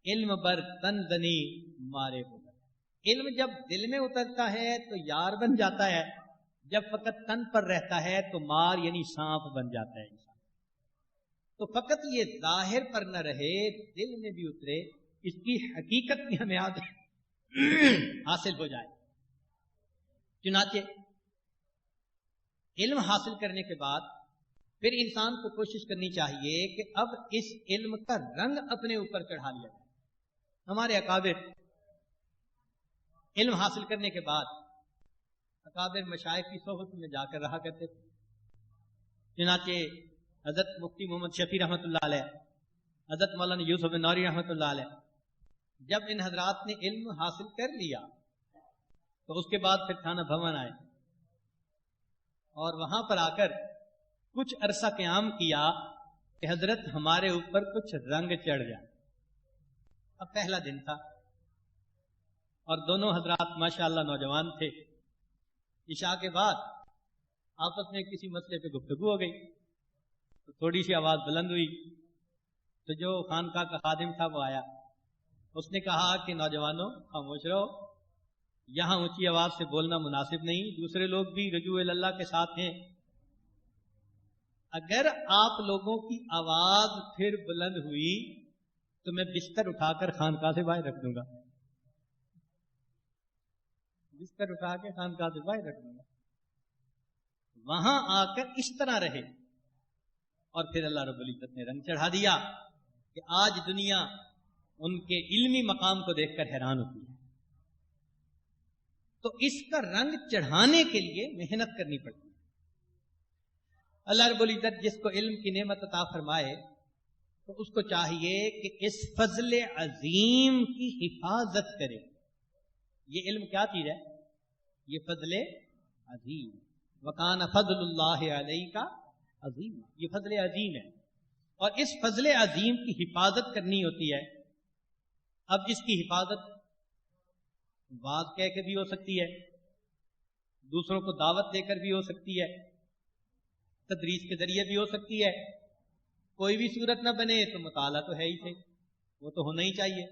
علم بر تن زنی مارے بود۔ علم جب دل میں اترتا ہے تو یار بن جاتا ہے، جب فقط تن پر رہتا ہے تو مار یعنی سانپ بن جاتا ہے۔ تو فقط یہ ظاہر پر نہ رہے، دل میں بھی اترے، اس کی حقیقت بھی ہمیں حاصل ہو جائے۔ چنانچہ علم حاصل کرنے کے بعد پھر انسان کو کوشش کرنی چاہیے کہ اب اس علم کا رنگ اپنے اوپر چڑھا لیا جائے۔ ہمارے اکابر علم حاصل کرنے کے بعد اکابر مشائخ کی صحبت میں جا کر رہا کرتے تھے۔ چنانچہ حضرت مفتی محمد شفیع رحمۃ اللہ علیہ، حضرت مولانا یوسف نوری رحمۃ اللہ علیہ، جب ان حضرات نے علم حاصل کر لیا تو اس کے بعد پھر تھانہ بھون آئے اور وہاں پر آ کر کچھ عرصہ قیام کیا کہ حضرت ہمارے اوپر کچھ رنگ چڑھ جائے. اب پہلا دن تھا اور دونوں حضرات ماشاءاللہ نوجوان تھے. عشاء کے بعد آپس میں کسی مسئلے پہ گفتگو ہو گئی تو تھوڑی سی آواز بلند ہوئی تو جو خانقاہ کا خادم تھا وہ آیا. اس نے کہا کہ نوجوانوں خاموش رہو، یہاں اونچی آواز سے بولنا مناسب نہیں، دوسرے لوگ بھی رجوع اللہ کے ساتھ ہیں. اگر آپ لوگوں کی آواز پھر بلند ہوئی تو میں بستر اٹھا کر خانقاہ سے باہر رکھ دوں گا. بستر اٹھا کے خانقاہ سے باہر رکھ دوں گا. وہاں آ کر اس طرح رہے اور پھر اللہ رب العزت نے رنگ چڑھا دیا کہ آج دنیا ان کے علمی مقام کو دیکھ کر حیران ہوتی ہے. تو اس کا رنگ چڑھانے کے لیے محنت کرنی پڑتی ہے. اللہ رب العزت جس کو علم کی نعمت عطا فرمائے تو اس کو چاہیے کہ اس فضل عظیم کی حفاظت کرے. یہ علم کیا چیز ہے؟ یہ فضل عظیم. وَكَانَ فَضْلُ اللَّهِ عَلَيْكَ عظیم. یہ فضل عظیم ہے اور اس فضل عظیم کی حفاظت کرنی ہوتی ہے. اب جس کی حفاظت واز کہہ کے بھی ہو سکتی ہے، دوسروں کو دعوت دے کر بھی ہو سکتی ہے، تدریس کے ذریعے بھی ہو سکتی ہے. کوئی بھی صورت نہ بنے تو مطالعہ تو ہے ہی صحیح، وہ تو ہونا ہی چاہیے.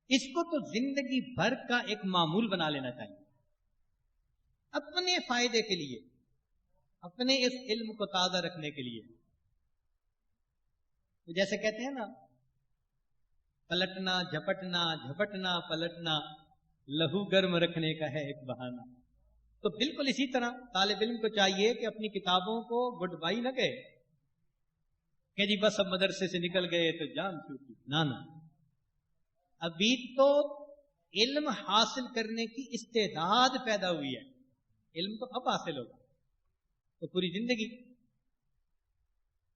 اس کو تو زندگی بھر کا ایک معمول بنا لینا چاہیے اپنے فائدے کے لیے، اپنے اس علم کو تازہ رکھنے کے لیے. تو جیسے کہتے ہیں نا پلٹنا جھپٹنا جھپٹنا پلٹنا لہو گرم رکھنے کا ہے ایک بہانہ. تو بالکل اسی طرح طالب علم کو چاہیے کہ اپنی کتابوں کو گڈ بائی نہ کہے کہ جی بس اب مدرسے سے نکل گئے تو جان چھوٹی. نہ ابھی تو علم حاصل کرنے کی استعداد پیدا ہوئی ہے. علم تو اب حاصل ہوگا تو پوری زندگی.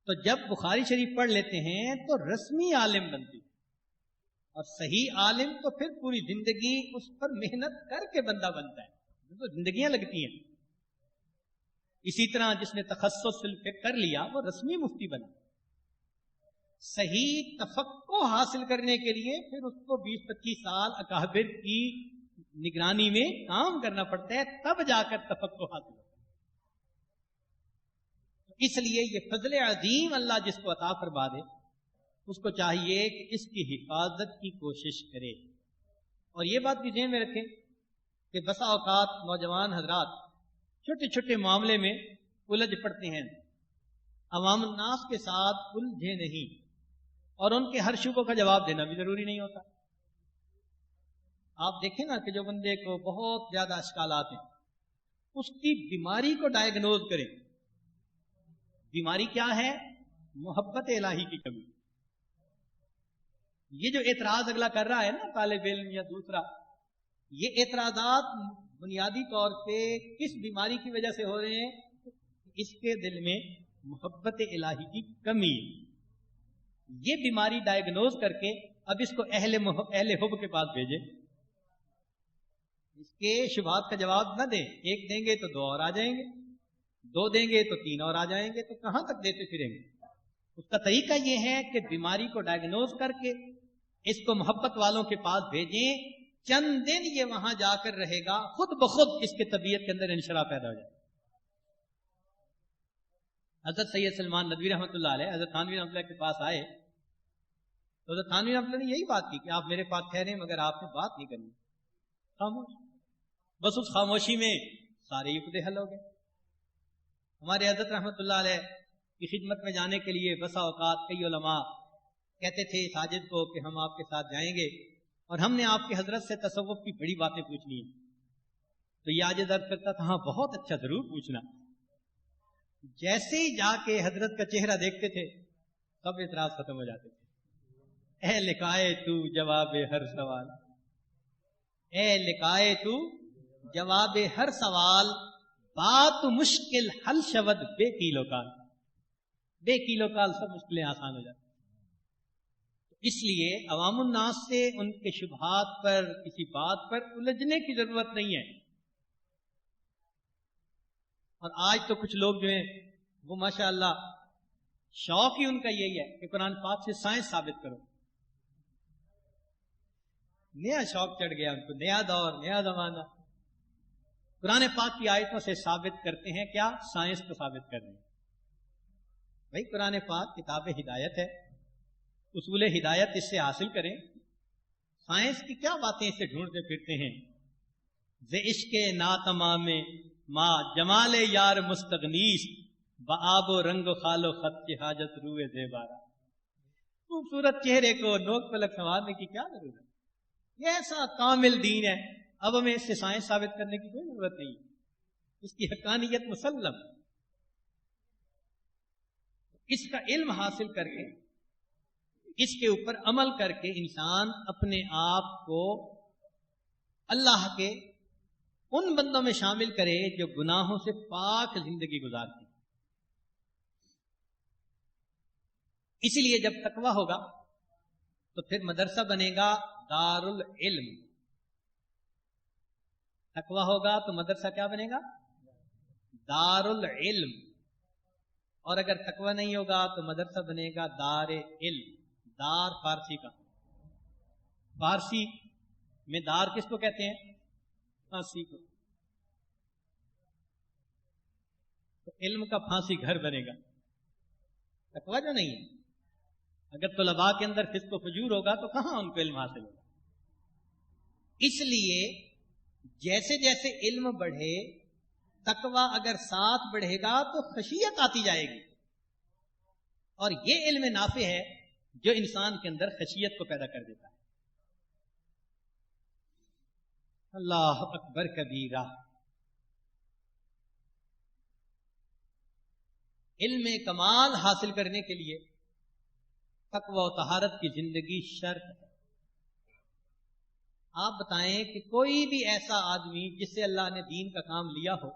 تو جب بخاری شریف پڑھ لیتے ہیں تو رسمی عالم بنتی ہے اور صحیح عالم تو پھر پوری زندگی اس پر محنت کر کے بندہ بنتا ہے. تو زندگیاں لگتی ہیں. اسی طرح جس نے تخصص فقہ کر لیا وہ رسمی مفتی بنا. صحیح تفقہ حاصل کرنے کے لیے پھر اس کو 20-25 سال اکابر کی نگرانی میں کام کرنا پڑتا ہے، تب جا کر تفقہ حاصل ہوتا ہے. اس لیے یہ فضل عظیم اللہ جس کو عطا فرما دے اس کو چاہیے کہ اس کی حفاظت کی کوشش کرے. اور یہ بات بھی ذہن میں رکھیں کہ بسا اوقات نوجوان حضرات چھوٹے چھوٹے معاملے میں الجھ پڑتے ہیں، عوام الناس کے ساتھ الجھے نہیں اور ان کے ہر شبہوں کا جواب دینا بھی ضروری نہیں ہوتا. آپ دیکھیں نا کہ جو بندے کو بہت زیادہ اشکالات ہیں اس کی بیماری کو ڈائیگنوز کریں. بیماری کیا ہے؟ محبت الہی کی کمی. یہ جو اعتراض اگلا کر رہا ہے نا طالب علم یا دوسرا، یہ اعتراضات بنیادی طور پہ کس بیماری کی وجہ سے ہو رہے ہیں؟ اس کے دل میں محبت الہی کی کمی. یہ بیماری ڈائیگنوز کر کے اب اس کو اہل حب کے پاس بھیجے. اس کے شبہات کا جواب نہ دیں. ایک دیں گے تو 2 اور آ جائیں گے، 2 دیں گے تو 3 اور آ جائیں گے. تو کہاں تک دیتے پھریں گے؟ اس کا طریقہ یہ ہے کہ بیماری کو ڈائیگنوز کر کے اس کو محبت والوں کے پاس بھیجیں. چند دن یہ وہاں جا کر رہے گا، خود بخود اس کے طبیعت کے اندر انشراح پیدا ہو جائے. حضرت سید سلمان ندوی رحمۃ اللہ علیہ حضرت تھانوی رحمۃ اللہ کے پاس آئے تو حضرت تھانوی رحمۃ اللہ نے یہی بات کی کہ آپ میرے پاس ٹھہرے مگر آپ نے بات نہیں کرنی. خاموش. بس اس خاموشی میں سارے عقدے حل ہو گئے. ہمارے حضرت رحمۃ اللہ علیہ کی خدمت میں جانے کے لیے بسا اوقات کئی علماء کہتے تھے ساجد کو کہ ہم آپ کے ساتھ جائیں گے اور ہم نے آپ کی حضرت سے تصوف کی بڑی باتیں پوچھنی ہیں. تو یہ عاجز عرض کرتا تھا ہاں بہت اچھا ضرور پوچھنا. جیسے ہی جا کے حضرت کا چہرہ دیکھتے تھے سب اعتراض ختم ہو جاتے تھے. اے لکھائے تو جواب ہر سوال، اے لکھائے تو جواب ہر سوال، بات مشکل حل شود بے کیلو کا. بے کیلو کال سب مشکلیں آسان ہو جاتی. اس لیے عوام الناس سے ان کے شبہات پر کسی بات پر الجھنے کی ضرورت نہیں ہے. اور آج تو کچھ لوگ جو ہیں وہ ماشاءاللہ شوق ہی ان کا یہی ہے کہ قرآن پاک سے سائنس ثابت کرو. نیا شوق چڑھ گیا ان کو، نیا دور، نیا زمانہ. قرآن پاک کی آیتوں سے ثابت کرتے ہیں کیا؟ سائنس کو ثابت کر رہے ہیں. بھائی قرآن پاک کتاب ہدایت ہے، اصول ہدایت اس سے حاصل کریں. سائنس کی کیا باتیں اس سے ڈھونڈتے پھرتے ہیں؟ ز عشق ناتمام ما جمال یار مستغنیس بآب و رنگ و خال و خط کی حاجت روئے زیبارہ. خوبصورت چہرے کو نوک پلک سنوارنے کی کیا ضرورت ہے؟ یہ ایسا کامل دین ہے، اب ہمیں اس سے سائنس ثابت کرنے کی کوئی ضرورت نہیں. اس کی حقانیت مسلم. اس کا علم حاصل کر کے، اس کے اوپر عمل کر کے انسان اپنے آپ کو اللہ کے ان بندوں میں شامل کرے جو گناہوں سے پاک زندگی گزارتے ہیں. اسی لیے جب تقویٰ ہوگا تو پھر مدرسہ بنے گا دار العلم. تقویٰ ہوگا تو مدرسہ کیا بنے گا؟ دار العلم. اور اگر تقویٰ نہیں ہوگا تو مدرسہ بنے گا دار علم. دار فارسی کا، فارسی میں دار کس کو کہتے ہیں؟ پھانسی کو. تو علم کا پھانسی گھر بنے گا. تقویٰ جو نہیں ہے، اگر طلباء کے اندر فسق و فجور ہوگا تو کہاں ان کو علم حاصل ہوگا؟ اس لیے جیسے جیسے علم بڑھے، تقویٰ اگر ساتھ بڑھے گا تو خشیت آتی جائے گی. اور یہ علم نافع ہے جو انسان کے اندر خشیت کو پیدا کر دیتا ہے. اللہ اکبر کبیرہ. علم کمال حاصل کرنے کے لیے تقوی و طہارت کی زندگی شرط ہے. آپ بتائیں کہ کوئی بھی ایسا آدمی جس سے اللہ نے دین کا کام لیا ہو،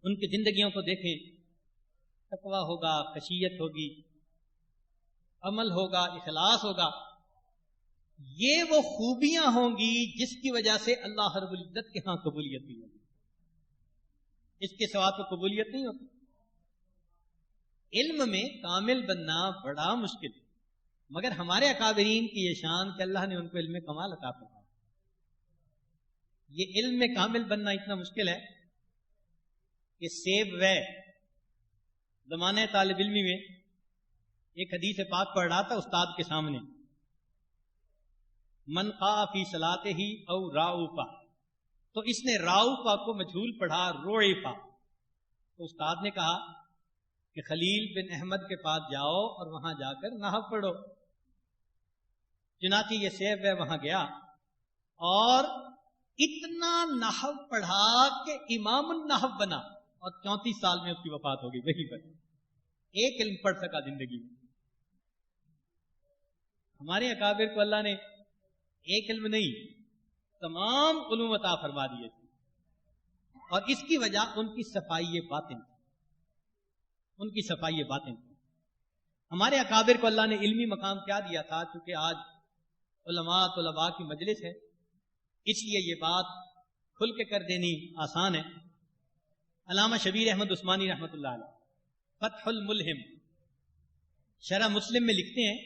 ان کی زندگیوں کو دیکھیں. تقوی ہوگا، خشیت ہوگی، عمل ہوگا، اخلاص ہوگا. یہ وہ خوبیاں ہوں گی جس کی وجہ سے اللہ رب العزت کے ہاں قبولیت بھی ہوگی. اس کے سوا تو قبولیت نہیں ہوتی. علم میں کامل بننا بڑا مشکل ہے، مگر ہمارے اکابرین کی یہ شان کہ اللہ نے ان کو علم کمال عطا فرمایا. یہ علم میں کامل بننا اتنا مشکل ہے کہ سیب وے زمانے طالب علمی میں ایک حدیث پاک پڑھ رہا تھا استاد کے سامنے، من قا فی صلاته او راؤفا، تو اس نے راؤفا کو مجھول پڑھا روعفا. تو استاد نے کہا کہ خلیل بن احمد کے پاس جاؤ اور وہاں جا کر نحو پڑھو. چنانچہ یہ سیب ہے وہاں گیا اور اتنا نحو پڑھا کہ امام النحو بنا، اور 34 سال میں اس کی وفات ہو گئی وہی پر. ایک علم پڑھ سکا زندگی میں. ہمارے اکابر کو اللہ نے ایک علم نہیں تمام علوم عطا فرما دیے تھے، اور اس کی وجہ ان کی صفائی باطن تھی. ان کی صفائی باطن تھی. ہمارے اکابر کو اللہ نے علمی مقام کیا دیا تھا؟ چونکہ آج علماء طلباء کی مجلس ہے، اس لیے یہ بات کھل کے کر دینی آسان ہے. علامہ شبیر احمد عثمانی رحمۃ اللہ علیہ فتح الملہم شرح مسلم میں لکھتے ہیں،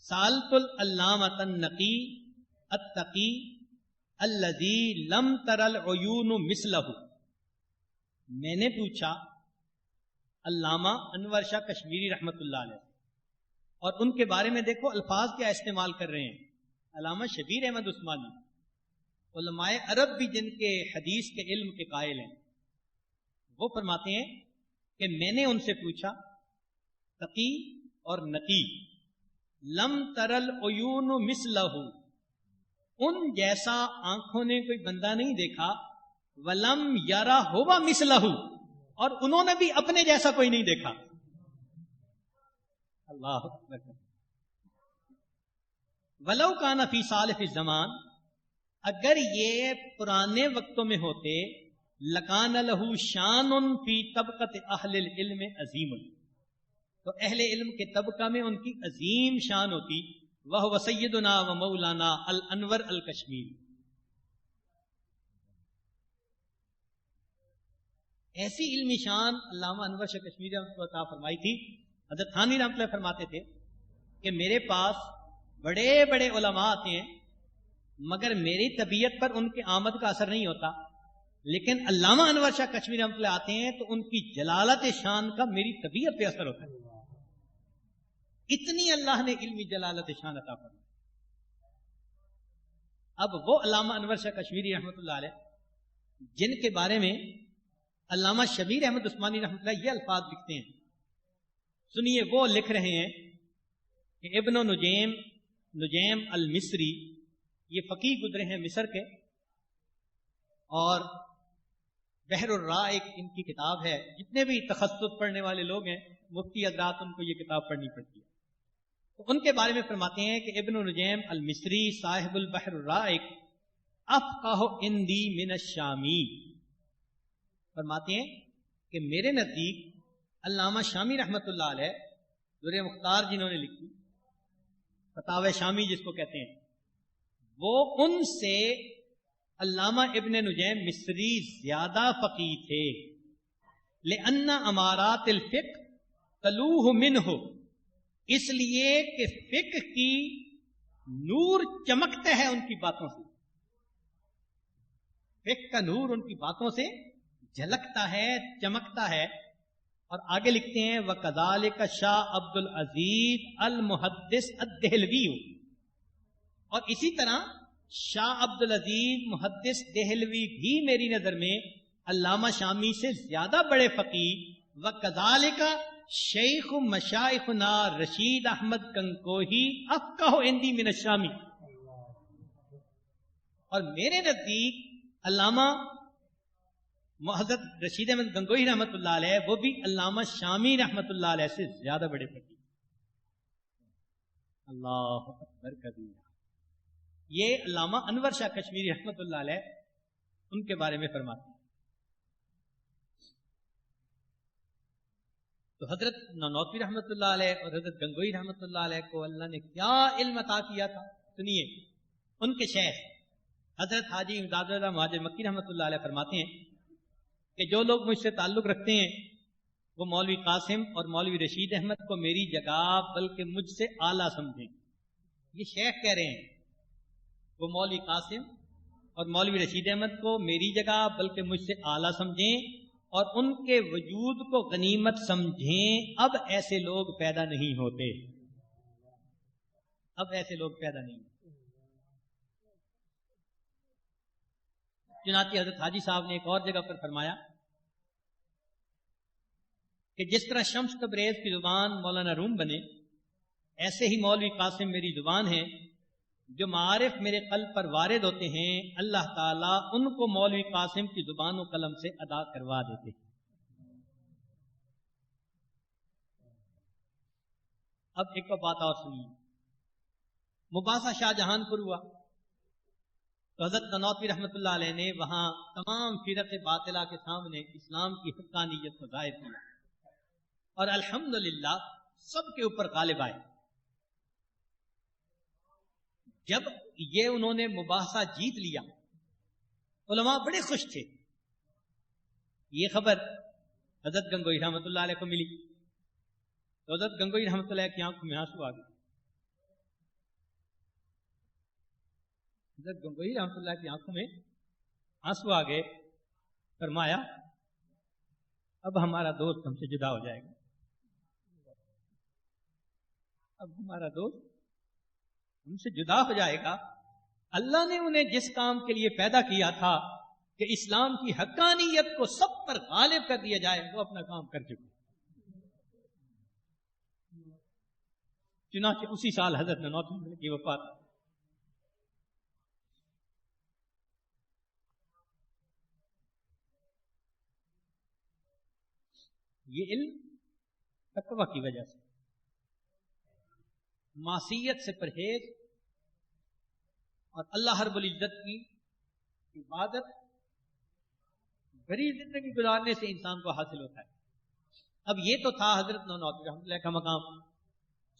سالت العلامۃ النقی التقی الذی لم تر العیون مثلہ. میں نے پوچھا علامہ انور شاہ کشمیری رحمۃ اللہ علیہ، اور ان کے بارے میں دیکھو الفاظ کیا استعمال کر رہے ہیں. علامہ شبیر احمد عثمانی، علماء عرب بھی جن کے حدیث کے علم کے قائل ہیں، وہ فرماتے ہیں کہ میں نے ان سے پوچھا تقی اور نقی، لم ترل عیون مثلہ، ان جیسا آنکھوں نے کوئی بندہ نہیں دیکھا، ولم یرا ہوا مثلہ، اور انہوں نے بھی اپنے جیسا کوئی نہیں دیکھا. اللہ اکبر. ولو کان فی سالف الزمان، اگر یہ پرانے وقتوں میں ہوتے لکان لہو شان فی طبقت اہل العلم عظیم، تو اہل علم کے طبقہ میں ان کی عظیم شان ہوتی، وہ سیدنا و مولانا الانور الکشمیری. ایسی علمی شان علامہ انور شاہ کشمیری رحمۃ اللہ عطا فرمائی تھی. حضرت تھانوی رحمۃ اللہ فرماتے تھے کہ میرے پاس بڑے بڑے علماء آتے ہیں مگر میری طبیعت پر ان کے آمد کا اثر نہیں ہوتا، لیکن علامہ انور شاہ کشمیری رحمۃ اللہ آتے ہیں تو ان کی جلالت شان کا میری طبیعت پہ اثر ہوتا ہے. اتنی اللہ نے علمی جلالت شان عطا فرمائی. اب وہ علامہ انور شاہ کشمیری رحمۃ اللہ علیہ جن کے بارے میں علامہ شبیر احمد عثمانی رحمۃ اللہ یہ الفاظ لکھتے ہیں، سنیے. وہ لکھ رہے ہیں کہ ابن نجیم المصری، یہ فقیہ گزرے ہیں مصر کے، اور بحر الرائق ان کی کتاب ہے. جتنے بھی تخصص پڑھنے والے لوگ ہیں مفتی حضرات ان کو یہ کتاب پڑھنی پڑتی ہے. تو ان کے بارے میں فرماتے ہیں کہ ابن نجیم المصری صاحب البحر الرائق افقہ عندی من الشامی، فرماتے ہیں کہ میرے نزدیک علامہ شامی رحمت اللہ علیہ درِ مختار جنہوں نے لکھی، فتاوی شامی جس کو کہتے ہیں، وہ ان سے علامہ ابن نجیم مصری زیادہ فقیہ تھے. لأن امارات الفقہ تلوہ منہ، اس لیے کہ فقہ کی نور چمکتا ہے ان کی باتوں سے، فقہ کا نور ان کی باتوں سے جھلکتا ہے، چمکتا ہے. اور آگے لکھتے ہیں وَكَذَلِكَ شاہ عبد العزیز المحدث الدہلوی، اور اسی طرح شاہ عبد العزیز محدث دہلوی بھی میری نظر میں علامہ شامی سے زیادہ بڑے فقیہ. وَكَذَلِكَ شیخ مشائخنا رشید احمد کنکوہی افقہ عندی من الشامی، اور میرے نزدیک علامہ حضرت رشید احمد گنگوہی رحمۃ اللہ علیہ وہ بھی علامہ شامی رحمۃ اللہ علیہ سے زیادہ بڑے فقیہ. اللہ اکبر کبیرہ. یہ علامہ انور شاہ کشمیری رحمۃ اللہ علیہ ان کے بارے میں فرماتے ہیں. تو حضرت نانوتوی رحمۃ اللہ علیہ اور حضرت گنگوہی رحمۃ اللہ علیہ کو اللہ نے کیا علم عطا کیا تھا. سنیے، ان کے شیخ حضرت حاجی امداد اللہ مہاجر مکی رحمۃ اللہ علیہ فرماتے ہیں کہ جو لوگ مجھ سے تعلق رکھتے ہیں وہ مولوی قاسم اور مولوی رشید احمد کو میری جگہ بلکہ مجھ سے اعلیٰ سمجھیں. یہ شیخ کہہ رہے ہیں وہ مولوی قاسم اور مولوی رشید احمد کو میری جگہ بلکہ مجھ سے اعلیٰ سمجھیں اور ان کے وجود کو غنیمت سمجھیں. اب ایسے لوگ پیدا نہیں ہوتے، اب ایسے لوگ پیدا نہیں ہوتے. چنانچہ حضرت حاجی صاحب نے ایک اور جگہ پر فرمایا کہ جس طرح شمس تبریز کی زبان مولانا روم بنے، ایسے ہی مولوی قاسم میری زبان ہے. جو معارف میرے قلب پر وارد ہوتے ہیں اللہ تعالیٰ ان کو مولوی قاسم کی زبان و قلم سے ادا کروا دیتے. اب ایک بات اور سنیے. مباحثہ شاہ جہان پور ہوا تو حضرت نانوتوی رحمۃ اللہ علیہ نے وہاں تمام فرق باطلہ کے سامنے اسلام کی حقانیت کو ظاہر کیا اور الحمدللہ سب کے اوپر غالب آئے. جب یہ انہوں نے مباحثہ جیت لیا علماء بڑے خوش تھے. یہ خبر حضرت گنگوہی رحمۃ اللہ علیہ کو ملی تو حضرت گنگوہی رحمۃ اللہ کی آنکھوں میں آنسو آ گئے. حضرت گنگوہی رحمۃ اللہ کی آنکھوں میں آنسو آ گئے. فرمایا اب ہمارا دوست ہم سے جدا ہو جائے گا، اب ہمارا دوست ہم سے جدا ہو جائے گا. اللہ نے انہیں جس کام کے لیے پیدا کیا تھا کہ اسلام کی حقانیت کو سب پر غالب کر دیا جائے وہ اپنا کام کر چکے. چنانچہ اسی سال حضرت نانوتوی کی وفات. یہ علم تقوی کی وجہ سے، معصیت سے پرہیز اور اللہ رب العزت کی عبادت بڑی زندگی گزارنے سے انسان کو حاصل ہوتا ہے. اب یہ تو تھا حضرت نانوتوی رحمۃ اللہ کا مقام.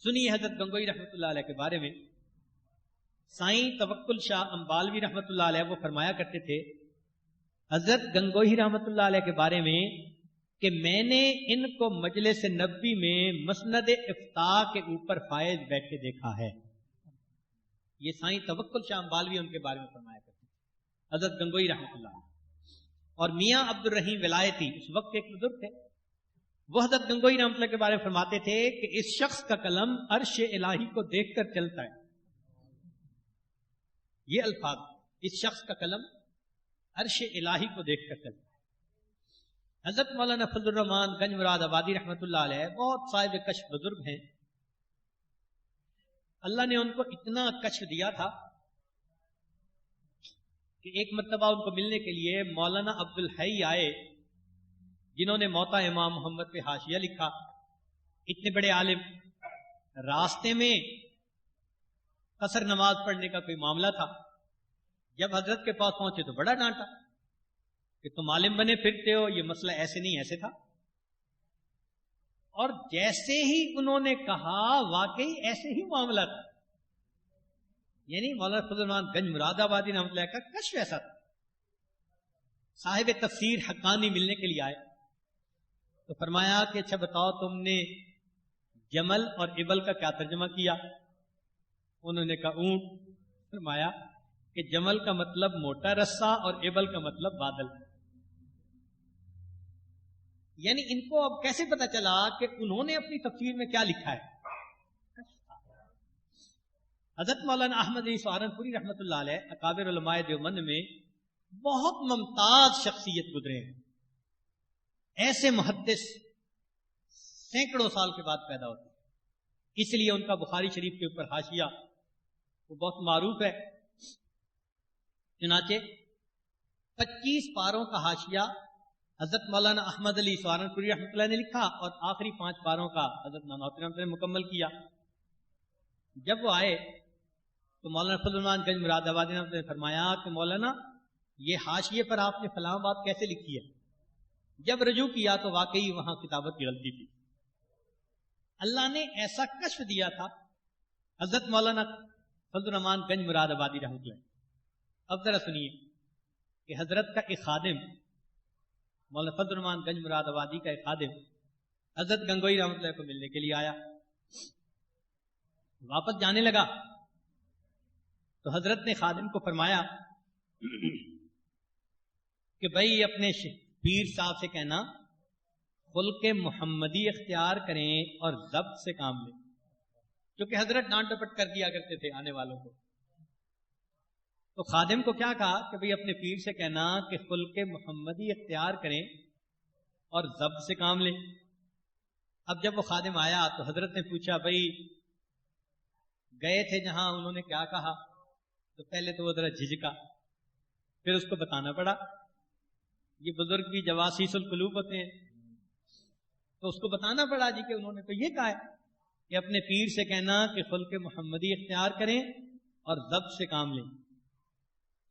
سنیے حضرت گنگوئی رحمۃ اللہ علیہ کے بارے میں. سائیں توکل شاہ امبالوی رحمۃ اللہ علیہ وہ فرمایا کرتے تھے حضرت گنگوئی رحمۃ اللہ علیہ کے بارے میں کہ میں نے ان کو مجلس نبوی میں مسند افتاء کے اوپر فائز بیٹھے دیکھا ہے. یہ سائیں توکل شاہ امبالوی ان کے بارے میں فرمایا کرتے تھے حضرت گنگوئی رحمۃ اللہ علیہ. اور میاں عبد الرحیم ولایتی اس وقت ایک بزرگ تھے, وہ حضرت گنگوئی رحمۃ اللہ کے بارے میں فرماتے تھے کہ اس شخص کا قلم عرش الہی کو دیکھ کر چلتا ہے. یہ الفاظ, اس شخص کا قلم عرش الہی کو دیکھ کر چلتا ہے. حضرت مولانا فضل الرحمان گنج مراد آبادی رحمۃ اللہ علیہ بہت صاحب کشف بزرگ ہیں. اللہ نے ان کو اتنا کشف دیا تھا کہ ایک مرتبہ ان کو ملنے کے لیے مولانا عبد الحی آئے, جنہوں نے موتا امام محمد پہ حاشیہ لکھا. اتنے بڑے عالم, راستے میں قصر نماز پڑھنے کا کوئی معاملہ تھا. جب حضرت کے پاس پہنچے تو بڑا ڈانٹا کہ تم عالم بنے پھرتے ہو, یہ مسئلہ ایسے نہیں ایسے تھا. اور جیسے ہی انہوں نے کہا واقعی ایسے ہی معاملہ تھا. یعنی مولانا فضل الرحمان گنج مراد آبادی رحمۃ اللہ کا کشف ایسا تھا. صاحب تفسیر حقانی ملنے کے لیے آئے تو فرمایا کہ اچھا بتاؤ تم نے جمل اور ابل کا کیا ترجمہ کیا؟ انہوں نے کہا اونٹ. فرمایا کہ جمل کا مطلب موٹا رسا اور ابل کا مطلب بادل. یعنی ان کو اب کیسے پتا چلا کہ انہوں نے اپنی تفسیر میں کیا لکھا ہے؟ حضرت مولانا احمد علی سہارنپوری رحمۃ اللہ علیہ اکابر علماء دیوبند میں بہت ممتاز شخصیت گزرے ہیں. ایسے محدث سینکڑوں سال کے بعد پیدا ہوتے ہیں, اس لیے ان کا بخاری شریف کے اوپر حاشیہ وہ بہت معروف ہے. چنانچہ 25 پاروں کا حاشیہ حضرت مولانا احمد علی سہارنپوری رحمۃ اللہ نے لکھا اور آخری 5 پاروں کا حضرت نانوتوی رحمۃ اللہ نے مکمل کیا. جب وہ آئے تو مولانا فضل الرحمان گنج مراد آبادی رحمۃ اللہ نے فرمایا کہ مولانا یہ حاشیے پر آپ نے فلاں بات کیسے لکھی ہے؟ جب رجوع کیا تو واقعی وہاں کتابت کی غلطی تھی. اللہ نے ایسا کشف دیا تھا حضرت مولانا فضل الرحمان گنج مراد آبادی رحمۃ اللہ. اب ذرا سنیے کہ حضرت کا ایک خادم, مولانا فضل الرحمان گنج مراد آبادی کا ایک خادم حضرت گنگوئی رحمۃ اللہ کو ملنے کے لیے آیا. واپس جانے لگا تو حضرت نے خادم کو فرمایا کہ بھائی اپنے پیر صاحب سے کہنا خلق محمدی اختیار کریں اور ضبط سے کام لیں, کیونکہ حضرت ڈانٹ ڈپٹ کر دیا کرتے تھے آنے والوں کو. تو خادم کو کیا کہا کہ بھئی اپنے پیر سے کہنا کہ خلق محمدی اختیار کریں اور ضبط سے کام لیں. اب جب وہ خادم آیا تو حضرت نے پوچھا بھئی گئے تھے جہاں انہوں نے کیا کہا؟ تو پہلے تو وہ ذرا جھجکا, پھر اس کو بتانا پڑا. یہ بزرگ بھی جواسیس القلوب ہوتے ہیں, تو اس کو بتانا پڑا جی کہ انہوں نے تو یہ کہا ہے کہ اپنے پیر سے کہنا کہ خلق محمدی اختیار کریں اور ضبط سے کام لیں.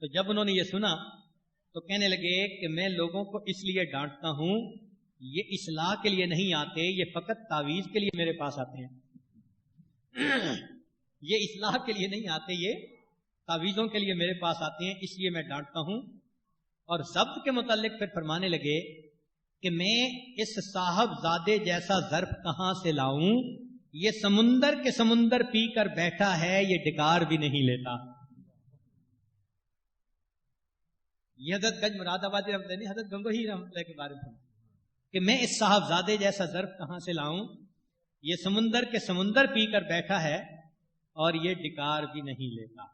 تو جب انہوں نے یہ سنا تو کہنے لگے کہ میں لوگوں کو اس لیے ڈانٹتا ہوں, یہ اصلاح کے لیے نہیں آتے, یہ فقط تعویذ کے لیے میرے پاس آتے ہیں. یہ اصلاح کے لیے نہیں آتے, یہ تعویذوں کے لیے میرے پاس آتے ہیں, اس لیے میں ڈانٹتا ہوں. اور ضبط کے متعلق پھر فرمانے لگے کہ میں اس صاحب زادے جیسا ظرف کہاں سے لاؤں, یہ سمندر کے سمندر پی کر بیٹھا ہے, یہ ڈکار بھی نہیں لیتا. یہ حضرت گنج مراد آبادی رحمۃ اللہ, حضرت گنگوئی رحمۃ اللہ کے بارے میں کہ میں اس صاحب زادے جیسا ظرف کہاں سے لاؤں, یہ سمندر کے سمندر پی کر بیٹھا ہے اور یہ ڈکار بھی نہیں لیتا.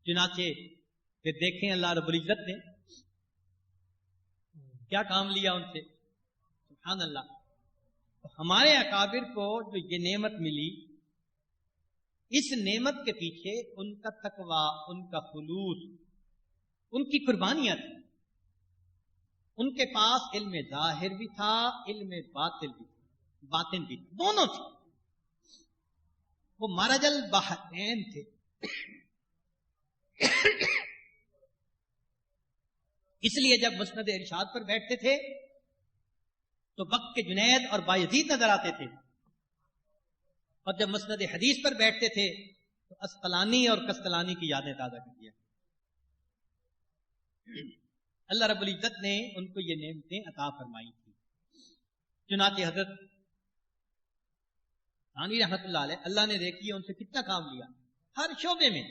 چنانچہ پھر دیکھیں اللہ رب العزت نے کیا کام لیا ان سے, سبحان اللہ. ہمارے اکابر کو جو یہ نعمت ملی, اس نعمت کے پیچھے ان کا تقویٰ, ان کا خلوص, ان کی قربانیاں تھیں. ان کے پاس علم ظاہر بھی تھا, علم باطن بھی تھا, باطن بھی تھا, دونوں تھے. وہ مرج البحرین تھے. اس لیے جب مسند ارشاد پر بیٹھتے تھے تو وقت کے جنید اور بایزید نظر آتے تھے، اور جب مسند حدیث پر بیٹھتے تھے تو اسقلانی اور کستلانی کی یادیں تازہ کر دیا۔ اللہ رب العزت نے ان کو یہ نعمتیں عطا فرمائی تھی۔ چنانچہ حضرت ثانی رحمت اللہ علیہ، اللہ نے دیکھیے ان سے کتنا کام لیا ہر شعبے میں،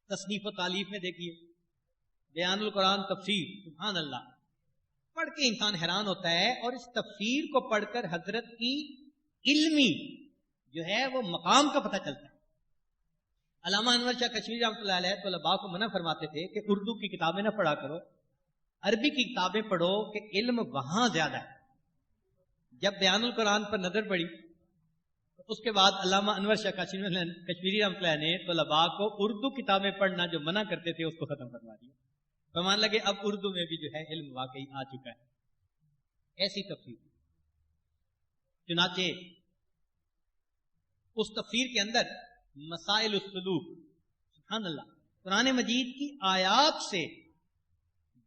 تصنیف و تالیف میں دیکھیے، بیان القرآن تفسیر، سبحان اللہ، پڑھ کے انسان حیران ہوتا ہے، اور اس تفسیر کو پڑھ کر حضرت کی علمی جو ہے وہ مقام کا پتہ چلتا ہے۔ علامہ انور شاہ کشمیری رحمۃ اللہ علیہ طلباء کو منع فرماتے تھے کہ اردو کی کتابیں نہ پڑھا کرو، عربی کی کتابیں پڑھو کہ علم وہاں زیادہ ہے۔ جب بیان القرآن پر نظر پڑی تو اس کے بعد علامہ انور شاہ کشمیری رحمۃ اللہ نے طلباء کو اردو کتابیں پڑھنا جو منع کرتے تھے اس کو ختم کروا دیا۔ فرمان لگے اب اردو میں بھی جو ہے علم واقعی آ چکا ہے۔ ایسی تفسیر، چنانچہ اس تفسیر کے اندر مسائل السلوک، سبحان اللہ، قرآن مجید کی آیات سے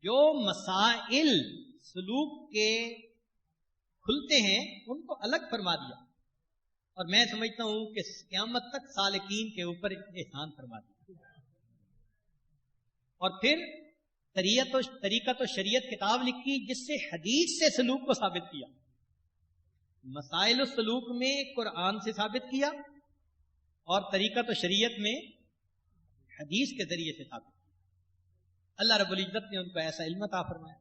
جو مسائل سلوک کے کھلتے ہیں ان کو الگ فرما دیا، اور میں سمجھتا ہوں کہ قیامت تک سالکین کے اوپر احسان فرما دیا۔ اور پھر طریقت و شریعت کتاب لکھی جس سے حدیث سے سلوک کو ثابت کیا، مسائل السلوک میں قرآن سے ثابت کیا، اور طریقت و شریعت میں حدیث کے ذریعے سے ثابت کیا۔ اللہ رب العزت نے ان کو ایسا علم عطا فرمایا۔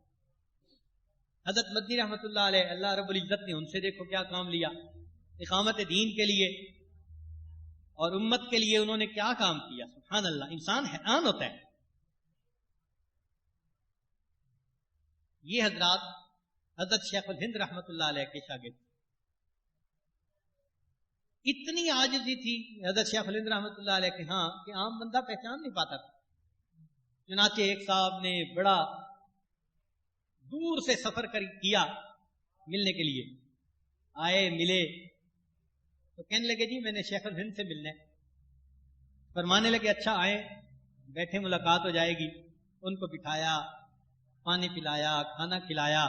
حضرت مدنی رحمت اللہ علیہ، اللہ رب العزت نے ان سے دیکھو کیا کام لیا، اقامت دین کے لیے اور امت کے لیے انہوں نے کیا کام کیا، سبحان اللہ، انسان حیران ہوتا ہے۔ یہ حضرات حضرت شیخ الہند رحمت اللہ علیہ کے شاگرد، اتنی عاجزی تھی حضرت شیخ الہند رحمت اللہ علیہ کے ہاں کہ عام بندہ پہچان نہیں پاتا تھا۔ چنانچہ ایک صاحب نے بڑا دور سے سفر کیا ملنے کے لیے، آئے ملے تو کہنے لگے جی میں نے شیخ الہند سے ملنا ہے۔ فرمانے لگے اچھا آئیں، بیٹھے ملاقات ہو جائے گی۔ ان کو بٹھایا، پانی پلایا، کھانا کھلایا،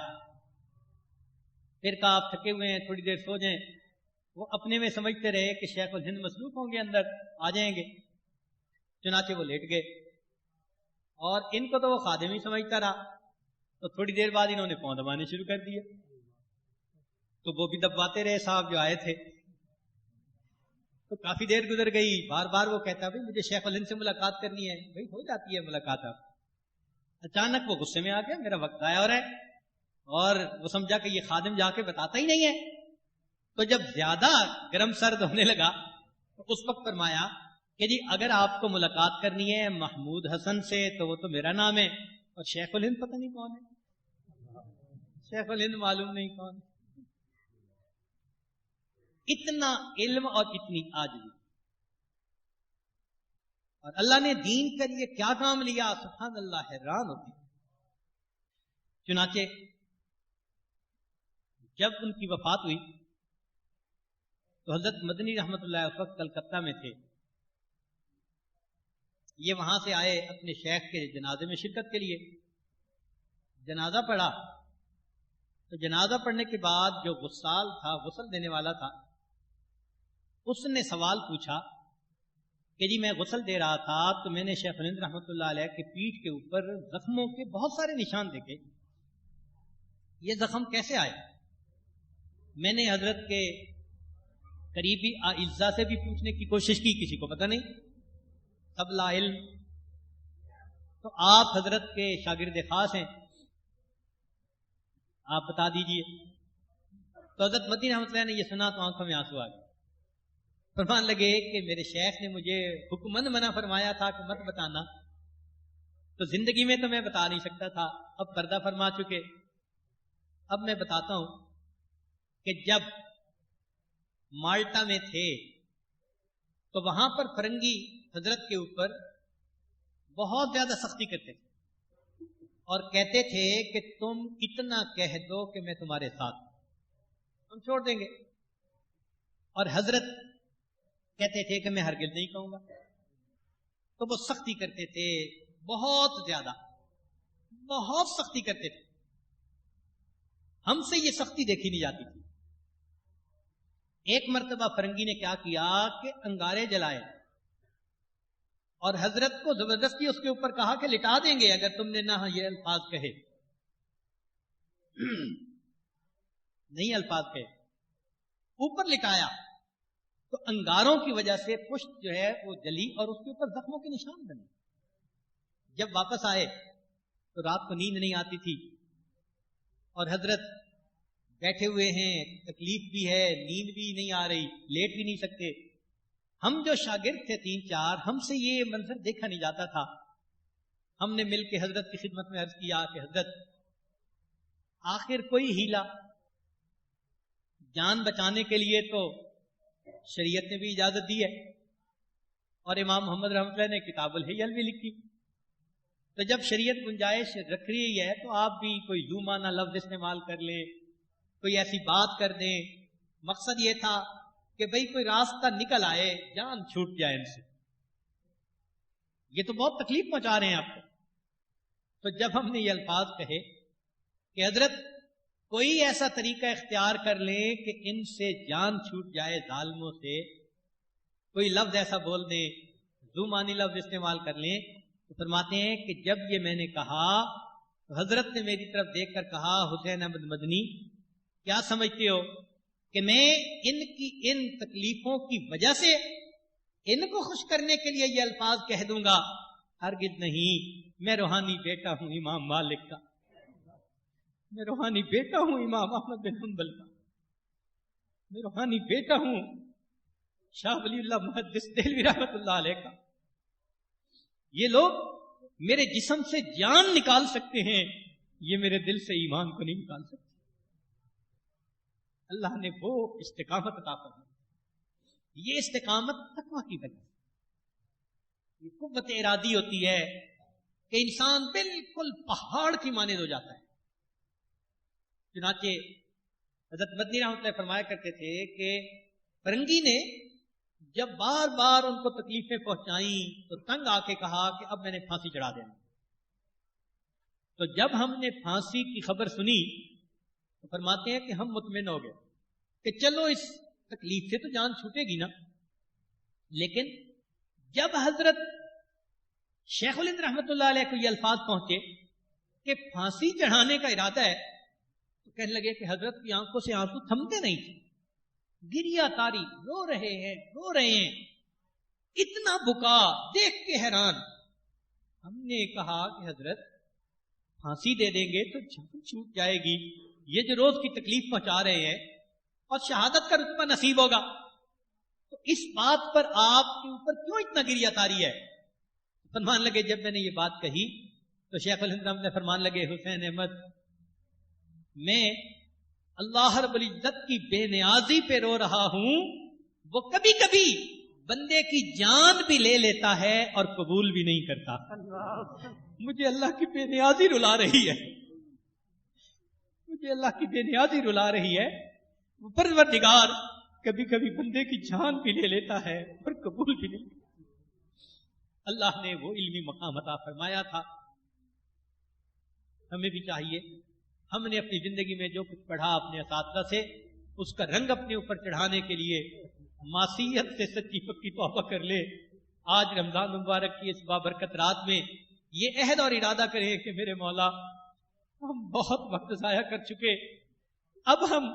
پھر کہا آپ تھکے ہوئے ہیں تھوڑی دیر سو جائیں۔ وہ اپنے میں سمجھتے رہے کہ شیخ الہند مصروف ہوں گے، اندر آ جائیں گے، چنانچہ وہ لیٹ گئے، اور ان کو تو وہ خادم ہی سمجھتا رہا۔ تو تھوڑی دیر بعد انہوں نے پاؤں دبانے شروع کر دیے، تو وہ بھی دباتے رہے صاحب جو آئے تھے۔ تو کافی دیر گزر گئی، بار بار وہ کہتا بھائی مجھے شیخ الہند سے ملاقات کرنی ہے۔ بھائی ہو جاتی ہے ملاقات آپ۔ اچانک وہ غصے میں آ گیا، میرا وقت ضائع ہو رہا ہے، اور وہ سمجھا کہ یہ خادم جا کے بتاتا ہی نہیں ہے۔ تو جب زیادہ گرم سرد ہونے لگا تو اس وقت فرمایا کہ جی اگر آپ کو ملاقات کرنی ہے محمود حسن سے تو وہ تو میرا نام ہے، اور شیخ الہند پتہ نہیں کون ہے، شیخ الہند معلوم نہیں کون۔ اتنا علم اور اتنی عاجزی، اور اللہ نے دین کے لیے کیا کام لیا، سبحان اللہ، حیران ہوتی۔ چنانچہ جب ان کی وفات ہوئی تو حضرت مدنی رحمت اللہ اس وقت کلکتہ میں تھے۔ یہ وہاں سے آئے اپنے شیخ کے جنازے میں شرکت کے لیے۔ جنازہ پڑھا تو جنازہ پڑھنے کے بعد جو غسال تھا، غسل دینے والا تھا، اس نے سوال پوچھا کہ جی میں غسل دے رہا تھا تو میں نے شیخ الہند رحمۃ اللہ علیہ کی پیٹھ کے اوپر زخموں کے بہت سارے نشان دیکھے، یہ زخم کیسے آئے؟ میں نے حضرت کے قریبی اعزاء سے بھی پوچھنے کی کوشش کی، کسی کو پتہ نہیں، سب لا علم۔ تو آپ حضرت کے شاگرد خاص ہیں، آپ بتا دیجئے۔ تو حضرت مدنی رحمۃ اللہ نے یہ سنا تو آنکھوں میں آنسو آ گئے۔ فرمان لگے کہ میرے شیخ نے مجھے حکمن منع فرمایا تھا کہ مت بتانا، تو زندگی میں تو میں بتا نہیں سکتا تھا، اب پردہ فرما چکے، اب میں بتاتا ہوں کہ جب مالٹا میں تھے تو وہاں پر فرنگی حضرت کے اوپر بہت زیادہ سختی کرتے تھے اور کہتے تھے کہ تم اتنا کہہ دو کہ میں تمہارے ساتھ ہوں، ہم چھوڑ دیں گے، اور حضرت کہتے تھے کہ میں ہرگز نہیں کہوں گا۔ تو وہ سختی کرتے تھے، بہت زیادہ، بہت سختی کرتے تھے. ہم سے یہ سختی دیکھی نہیں جاتی تھی. ایک مرتبہ فرنگی نے کیا کیا کہ انگارے جلائے اور حضرت کو زبردستی اس کے اوپر کہا کہ لٹا دیں گے اگر تم نے نہ یہ الفاظ کہے. نہیں الفاظ کہے، اوپر لٹایا تو انگاروں کی وجہ سے پشت جو ہے وہ جلی اور اس کے اوپر زخموں کے نشان بنے. جب واپس آئے تو رات کو نیند نہیں آتی تھی اور حضرت بیٹھے ہوئے ہیں، تکلیف بھی ہے، نیند بھی نہیں آ رہی، لیٹ بھی نہیں سکتے. ہم جو شاگرد تھے 3-4، ہم سے یہ منظر دیکھا نہیں جاتا تھا. ہم نے مل کے حضرت کی خدمت میں عرض کیا کہ حضرت آخر کوئی ہیلا، جان بچانے کے لیے تو شریعت نے بھی اجازت دی ہے اور امام محمد رحمۃ اللہ نے کتاب الحیل بھی لکھی. تو جب شریعت گنجائش رکھ رہی ہے تو آپ بھی کوئی یوں معنی لفظ استعمال کر لیں، کوئی ایسی بات کر دیں. مقصد یہ تھا کہ بھئی کوئی راستہ نکل آئے، جان چھوٹ جائے ان سے. یہ تو بہت تکلیف پہنچا رہے ہیں آپ کو. تو جب ہم نے یہ الفاظ کہے کہ حضرت کوئی ایسا طریقہ اختیار کر لیں کہ ان سے جان چھوٹ جائے ظالموں سے، کوئی لفظ ایسا بول دیں، زمانی لفظ استعمال کر لیں، تو فرماتے ہیں کہ جب یہ میں نے کہا تو حضرت نے میری طرف دیکھ کر کہا حسین احمد مدنی کیا سمجھتے ہو کہ میں ان کی ان تکلیفوں کی وجہ سے ان کو خوش کرنے کے لیے یہ الفاظ کہہ دوں گا؟ ہرگز نہیں. میں روحانی بیٹا ہوں امام مالک کا، میں روحانی بیٹا ہوں امام احمد بن حنبل کا، میں روحانی بیٹا ہوں شاہ ولی اللہ محدث دہلوی رحمۃ اللہ علیہ کا. یہ لوگ میرے جسم سے جان نکال سکتے ہیں، یہ میرے دل سے ایمان کو نہیں نکال سکتے. اللہ نے وہ استقامت عطا فرمائی. یہ استقامت تقویٰ کی وجہ سے، یہ قوت ارادی ہوتی ہے کہ انسان بالکل پہاڑ کی مانند ہو جاتا ہے. چنانچہ حضرت مدنی رحمۃ اللہ فرمایا کرتے تھے کہ فرنگی نے جب بار بار ان کو تکلیفیں پہنچائیں تو تنگ آ کے کہا کہ اب میں نے پھانسی چڑھا دینا. تو جب ہم نے پھانسی کی خبر سنی تو فرماتے ہیں کہ ہم مطمئن ہو گئے کہ چلو اس تکلیف سے تو جان چھوٹے گی نا. لیکن جب حضرت شیخ الہند رحمۃ اللہ علیہ کو یہ الفاظ پہنچے کہ پھانسی چڑھانے کا ارادہ ہے تو کہنے لگے کہ حضرت کی آنکھوں سے آنسو تھمتے نہیں تھے، گریا تاری، رو رہے ہیں. اتنا بکا دیکھ کے حیران. ہم نے کہا کہ حضرت پھانسی دے دیں گے تو جان چھوٹ جائے گی، یہ جو روز کی تکلیف پہنچا رہے ہیں اور شہادت کا رتبہ نصیب ہوگا، تو اس بات پر آپ کے اوپر کیوں اتنا گریا تاری ہے؟ فرمان لگے جب میں نے یہ بات کہی تو شیخ الہند رحمۃ اللہ فرمان لگے حسین احمد میں اللہ رب العزت کی بے نیازی پہ رو رہا ہوں. وہ کبھی کبھی بندے کی جان بھی لے لیتا ہے اور قبول بھی نہیں کرتا. مجھے اللہ کی بے نیازی رلا رہی ہے، مجھے اللہ کی بے نیازی رلا رہی ہے. پروردگار کبھی کبھی بندے کی جان بھی لے لیتا ہے اور قبول بھی نہیں کرتا. اللہ نے وہ علمی مقام عطا فرمایا تھا. ہمیں بھی چاہیے ہم نے اپنی زندگی میں جو کچھ پڑھا اپنے اساتذہ سے اس کا رنگ اپنے اوپر چڑھانے کے لیے معصیت سے سچی پکی توبہ کر لے. آج رمضان مبارک کی اس بابرکت رات میں یہ عہد اور ارادہ کریں کہ میرے مولا ہم بہت وقت ضائع کر چکے، اب ہم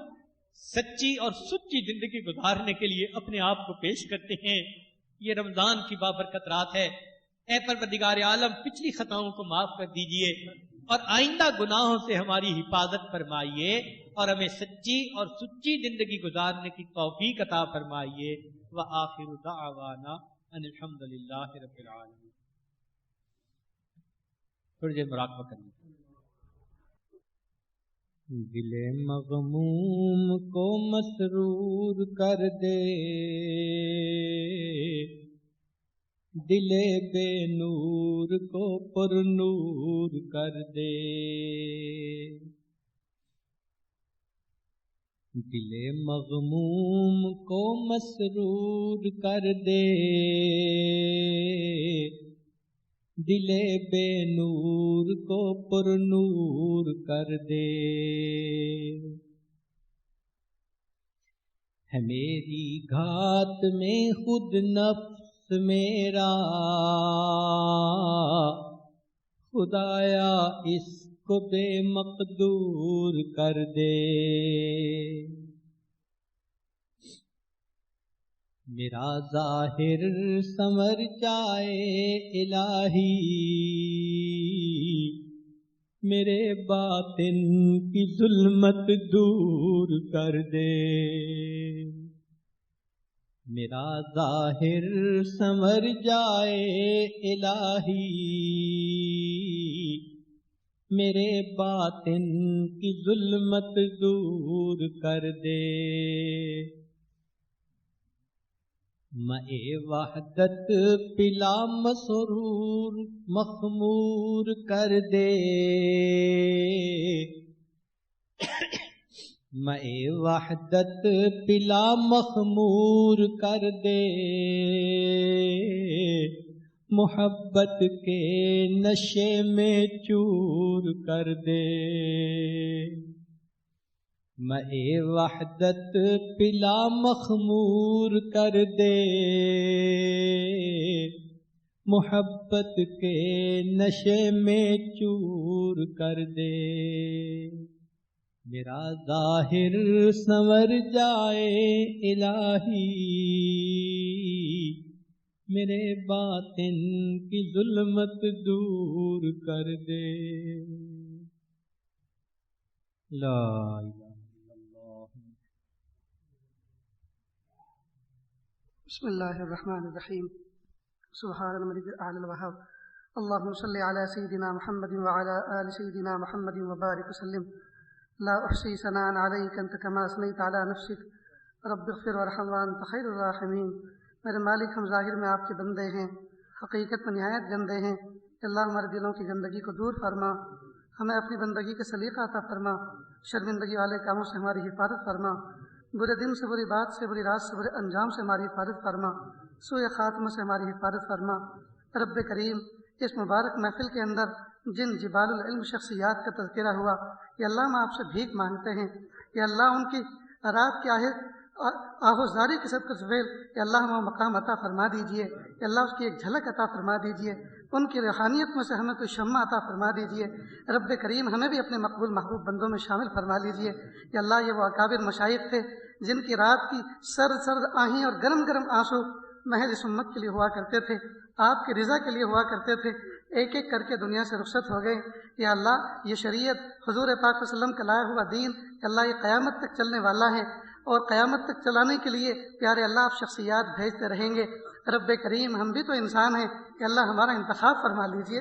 سچی اور سچی زندگی گزارنے کے لیے اپنے آپ کو پیش کرتے ہیں. یہ رمضان کی بابرکت رات ہے. اے پروردگار عالم پچھلی خطاؤں کو معاف کر دیجئے اور آئندہ گناہوں سے ہماری حفاظت فرمائیے اور ہمیں سچی اور سچی زندگی گزارنے کی توفیق عطا فرمائیے. وآخر دعوانا ان الحمد للہ رب العالمین. تھوڑی دیر مراقبہ کریں. دل مغموم کو مسرور کر دے، دل بے نور کو پر نور کر دے. دل مغموم کو مسرور کر دے، دل بے نور کو پر نور کر دے، ہے میری گھات میں خود نفس میرا، خدایا اس کو بے مقدور کر دے، میرا ظاہر سنور جائے الہی، میرے باطن کی ظلمت دور کر دے، میرا ظاہر سنور جائے الہی، میرے باطن کی ظلمت دور کر دے، مَے وحدت پلا مسرور مخمور کر دے، مَے وحدت پلا مخمور کر دے، محبت کے نشے میں چور کر دے، مَے وحدت پلا مخمور کر دے، محبت کے نشے میں چور کر دے، میرا ظاہر سنور جائے الہی، میرے باطن کی ظلمت دور کر دے، لا الہ بسم اللہ الرحمن الرحیم، سبحان الملک الاعلی الوہاب، اللہم صلی علی سیدنا محمد وعلی آل سیدنا محمد وبارک وسلم، لا احصی ثناء علیک انت کما اثنیت علی نفسک، رب اغفر وارحم وانت خیر الراحمین۔ میرے مالک، ہم ظاہر میں آپ کے بندے ہیں، حقیقت میں نہایت گندے ہیں، اللہ ہمارے دلوں کی گندگی کو دور فرما، ہمیں اپنی بندگی کا سلیقہ عطا فرما، شرمندگی والے کاموں سے ہماری حفاظت فرما، برے دن سے، بری بات سے، بری رات سے، برے انجام سے ہماری حفاظت فرما، سوء خاتمہ سے ہماری حفاظت فرما۔ رب کریم، اس مبارک محفل کے اندر جن جبال العلم شخصیات کا تذکرہ ہوا، یا اللہ ہم آپ سے بھیک مانگتے ہیں، یا اللہ ان کی رات کی آہوزاری کے صدقہ سفیل، یا اللہ ہمیں مقام عطا فرما دیجئے، یا اللہ اس کی ایک جھلک عطا فرما دیجئے، ان کی روحانیت میں سے ہمیں کوئی شمع عطا فرما دیجئے۔ رب کریم، ہمیں بھی اپنے مقبول محبوب بندوں میں شامل فرما لیجئے۔ یا اللہ، یہ وہ اکابر مشائخ تھے جن کی رات کی سرد سرد آہیں اور گرم گرم آنسو محض اس امت کے لیے ہوا کرتے تھے، آپ کی رضا کے لیے ہوا کرتے تھے، ایک ایک کر کے دنیا سے رخصت ہو گئے۔ یا اللہ، یہ شریعت حضور پاک صلی اللہ علیہ وسلم کا لایا ہوا دین، یا اللہ یہ قیامت تک چلنے والا ہے، اور قیامت تک چلانے کے لیے پیارے اللہ آپ شخصیات بھیجتے رہیں گے۔ رب کریم، ہم بھی تو انسان ہیں، کہ اللہ ہمارا انتخاب فرما لیجئے،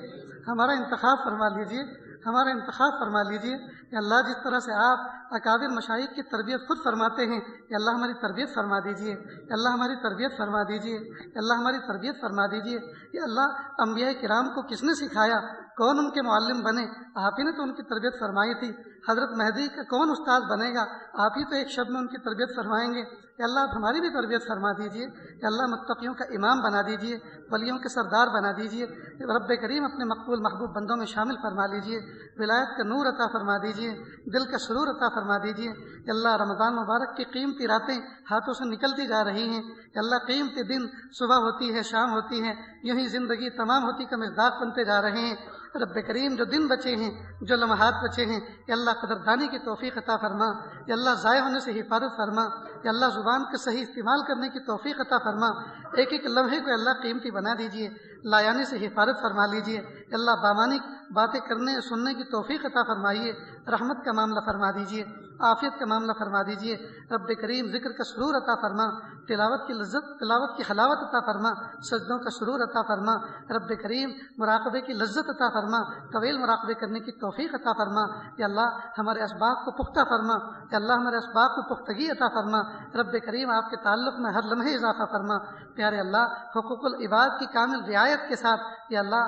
ہمارا انتخاب فرما لیجئے، ہمارا انتخاب فرما لیجئے۔ یا اللہ، جس طرح سے آپ اکابر مشائخ کی تربیت خود فرماتے ہیں، یا اللہ ہماری تربیت فرما دیجئے، یا اللہ ہماری تربیت فرما دیجئے، یا اللہ ہماری تربیت فرما دیجئے۔ یا اللہ، انبیاء کرام کو کس نے سکھایا، کون ان کے معلم بنے؟ آپ ہی نے تو ان کی تربیت فرمائی تھی۔ حضرت مہدی کا کون استاد بنے گا؟ آپ ہی تو ایک شب میں ان کی تربیت فرمائیں گے۔ یا اللہ، آپ ہماری بھی تربیت فرما دیجئے۔ یا اللہ، متقیوں کا امام بنا دیجئے، ولیوں کے سردار بنا دیجئے۔ رب کریم، اپنے مقبول محبوب بندوں میں شامل فرما لیجئے، ولایت کا نور عطا فرما دیجئے، دل کا سرور عطا فرما دیجئے۔ یا اللہ، رمضان مبارک کی قیمتی راتیں ہاتھوں سے نکلتی جا رہی ہیں۔ یا اللہ، قیمتی دن صبح ہوتی ہے، شام ہوتی ہے، یوں ہی زندگی تمام ہوتی کا مصداق بنتے جا رہے ہیں۔ رب کریم، جو دن بچے ہیں، جو لمحات بچے ہیں، یا اللہ قدردانی کی توفیق عطا فرما۔ یا اللہ، ضائع ہونے سے حفاظت فرما۔ یا اللہ، زبان کا صحیح استعمال کرنے کی توفیق عطا فرما۔ ایک ایک لمحے کو اللہ قیمتی بنا دیجئے، لایانی سے حفاظت فرما لیجئے۔ یا اللہ، بامانی باتیں کرنے سننے کی توفیق عطا فرمائیے، رحمت کا معاملہ فرما دیجئے، عافیت کا معاملہ فرما دیجئے۔ رب کریم، ذکر کا سرور عطا فرما، تلاوت کی لذت، تلاوت کی حلاوت عطا فرما، سجدوں کا سرور عطا فرما۔ رب کریم، مراقبے کی لذت عطا فرما، طویل مراقبے کرنے کی توفیق عطا فرما۔ یا اللہ، ہمارے اسباق کو پختہ فرما۔ یا اللہ، ہمارے اسباق کو پختگی عطا فرما۔ رب کریم، آپ کے تعلق میں ہر لمحے اضافہ فرما۔ پیارے اللہ، حقوق العباد کی کامل رعایت کے ساتھ، یا اللہ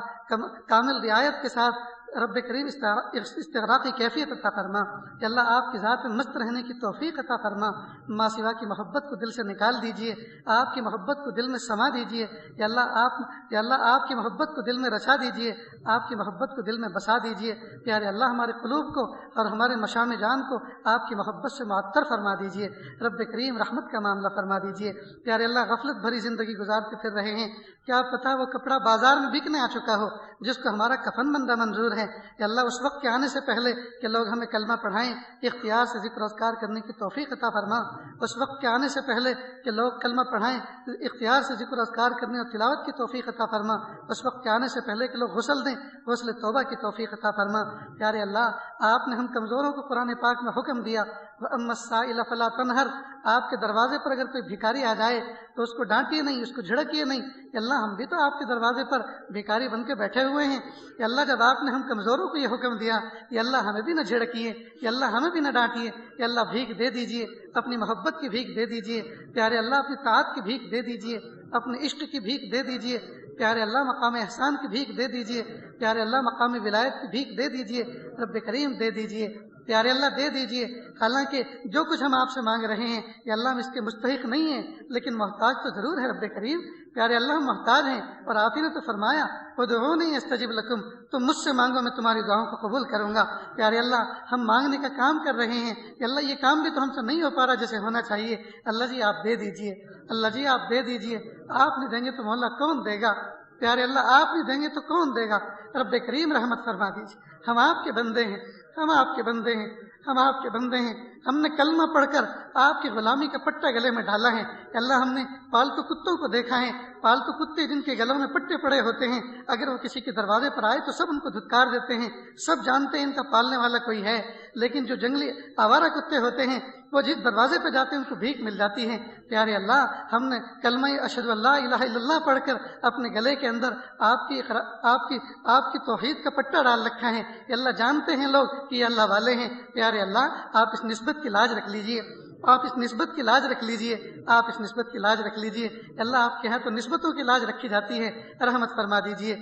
کامل رعایت کے ساتھ رب کریم استغراق کی کیفیت عطا فرما، یا اللہ آپ کی ذات میں مست رہنے کی توفیق عطا فرما، ماں سوا کی محبت کو دل سے نکال دیجیے، آپ کی محبت کو دل میں سما دیجیے، یا اللہ آپ کی محبت کو دل میں رچا دیجیے، آپ کی محبت کو دل میں بسا دیجیے، پیارے اللہ ہمارے قلوب کو اور ہمارے مشام جان کو آپ کی محبت سے معطر فرما دیجیے، رب کریم رحمت کا معاملہ فرما دیجیے، پیارے اللہ غفلت بھری زندگی گزارتے پھر رہے ہیں، کیا پتہ وہ کپڑا بازار میں بکنے آ چکا ہو جس کو ہمارا کفن بندہ منظور ہے، یا اللہ اس وقت کے آنے سے پہلے کہ لوگ ہمیں کلمہ پڑھائیں، اختیار سے ذکر و اذکار کرنے کی توفیق عطا فرما، اس وقت کے آنے سے پہلے کہ لوگ کلمہ پڑھائیں، اختیار سے ذکر و اذکار کرنے اور تلاوت کی توفیق عطا فرما، اس وقت کے آنے سے پہلے کہ لوگ غسل دیں، غسل توبہ کی توفیق عطا فرما، پیارے اللہ آپ نے ہم کمزوروں کو قرآن پاک میں حکم دیا وَأَمَّا السَّائِلَ فَلَا تَنْهَرْ، آپ کے دروازے پر اگر کوئی بھکاری آ جائے تو اس کو ڈانٹیے نہیں، اس کو جھڑکیے نہیں، یا اللہ ہم بھی تو آپ کے دروازے پر بھکاری بن کے بیٹھے ہوئے ہیں، یا اللہ جب آپ نے ہم کمزوروں کو یہ حکم دیا، یا اللہ ہمیں بھی نہ جھڑکیے، یا اللہ ہمیں بھی نہ ڈانٹیے، یا اللہ بھیک دے دیجیے، اپنی محبت کی بھیک دے دیجیے، پیارے اللہ اپنی طاعت کی بھیک دے دیجیے، اپنے عشق کی بھیک دے دیجیے، پیارے اللہ مقام احسان کی بھیک دے دیجیے، پیارے اللہ مقام ولایت کی بھیک دے دیجیے، رب کریم دے دیجیے، پیارے اللہ دے دیجیے، حالانکہ جو کچھ ہم آپ سے مانگ رہے ہیں یا اللہ ہم اس کے مستحق نہیں ہیں، لیکن محتاج تو ضرور ہے رب کریم، پیارے اللہ ہم محتاج ہیں، اور آپ ہی نے تو فرمایا ادعونی استجب لکم، تم مجھ سے مانگو میں تمہاری دعاؤں کو قبول کروں گا، پیارے اللہ ہم مانگنے کا کام کر رہے ہیں، یا اللہ یہ کام بھی تو ہم سے نہیں ہو پا رہا جیسے ہونا چاہیے، اللہ جی آپ دے دیجیے، اللہ جی آپ دے دیجیے، آپ نہیں دیں گے تو مولا کون دے گا، پیارے اللہ آپ نہیں دیں گے تو کون دے گا، رب کریم رحمت فرما دیجیے، ہم آپ کے بندے ہیں، ہم آپ کے بندے ہیں، ہم آپ کے بندے ہیں، ہم نے کلمہ پڑھ کر آپ کی غلامی کا پٹا گلے میں ڈالا ہے، کہ اللہ ہم نے پالتو کتوں کو دیکھا ہے، پالتو کتے جن کے گلوں میں پٹے پڑے ہوتے ہیں، اگر وہ کسی کے دروازے پر آئے تو سب ان کو دھتکار دیتے ہیں، سب جانتے ہیں ان کا پالنے والا کوئی ہے، لیکن جو جنگلی آوارہ کتے ہوتے ہیں وہ جس دروازے پہ جاتے ہیں ان کو بھیک مل جاتی ہے، پیارے اللہ ہم نے کلمہ اشہد ان لا الہ الا اللہ پڑھ کر اپنے گلے کے اندر آپ کی توحید کا پٹا ڈال رکھا ہے، یہ اللہ جانتے ہیں لوگ کہ یہ اللہ والے ہیں، پیارے اللہ آپ اس نسبت کی لاج رکھ لیجئے، آپ اس نسبت کی لاج رکھ لیجئے، آپ اس نسبت کی لاج رکھ لیجئے، اللہ آپ کے ہاں تو نسبتوں کی لاج رکھی جاتی ہے، رحمت فرما دیجئے،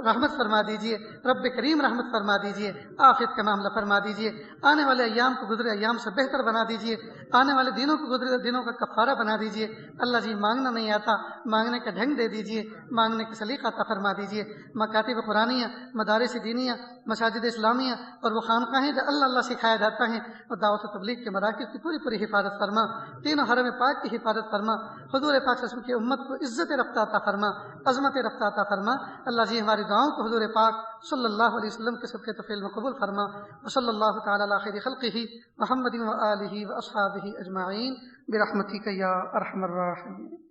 رحمت فرما دیجئے، رب کریم رحمت فرما دیجئے، عافیت کا معاملہ فرما دیجئے، آنے والے ایام کو گزرے ایام سے بہتر بنا دیجئے، آنے والے دنوں کو گزرے دنوں کا کفارہ بنا دیجئے، اللہ جی مانگنا نہیں آتا، مانگنے کا ڈھنگ دے دیجئے، مانگنے کا سلیقہ عطا فرما دیجئے، مکاتب قرآنیہ، مدارس دینیہ، مساجد اسلامیہ اور وہ خانقاہیں جو اللہ اللہ سکھایا جاتا ہے، اور دعوت و تبلیغ کے مراکز کی پوری حفاظت فرما، تینوں حرم پاک کی حفاظت فرما، حضور پاک صلی اللہ علیہ وسلم کی امت کو عزت رفتہ عطا فرما، عظمت رفتہ عطا فرما، اللہ جی ہماری دعاؤں کو حضور پاک صلی اللہ علیہ وسلم کے صدقے توفیل میں قبول فرما، وصلی اللہ تعالی علی خیر خلقہ محمد و آلہ و اصحابہ اجمعین برحمتک یا ارحم الراحمین۔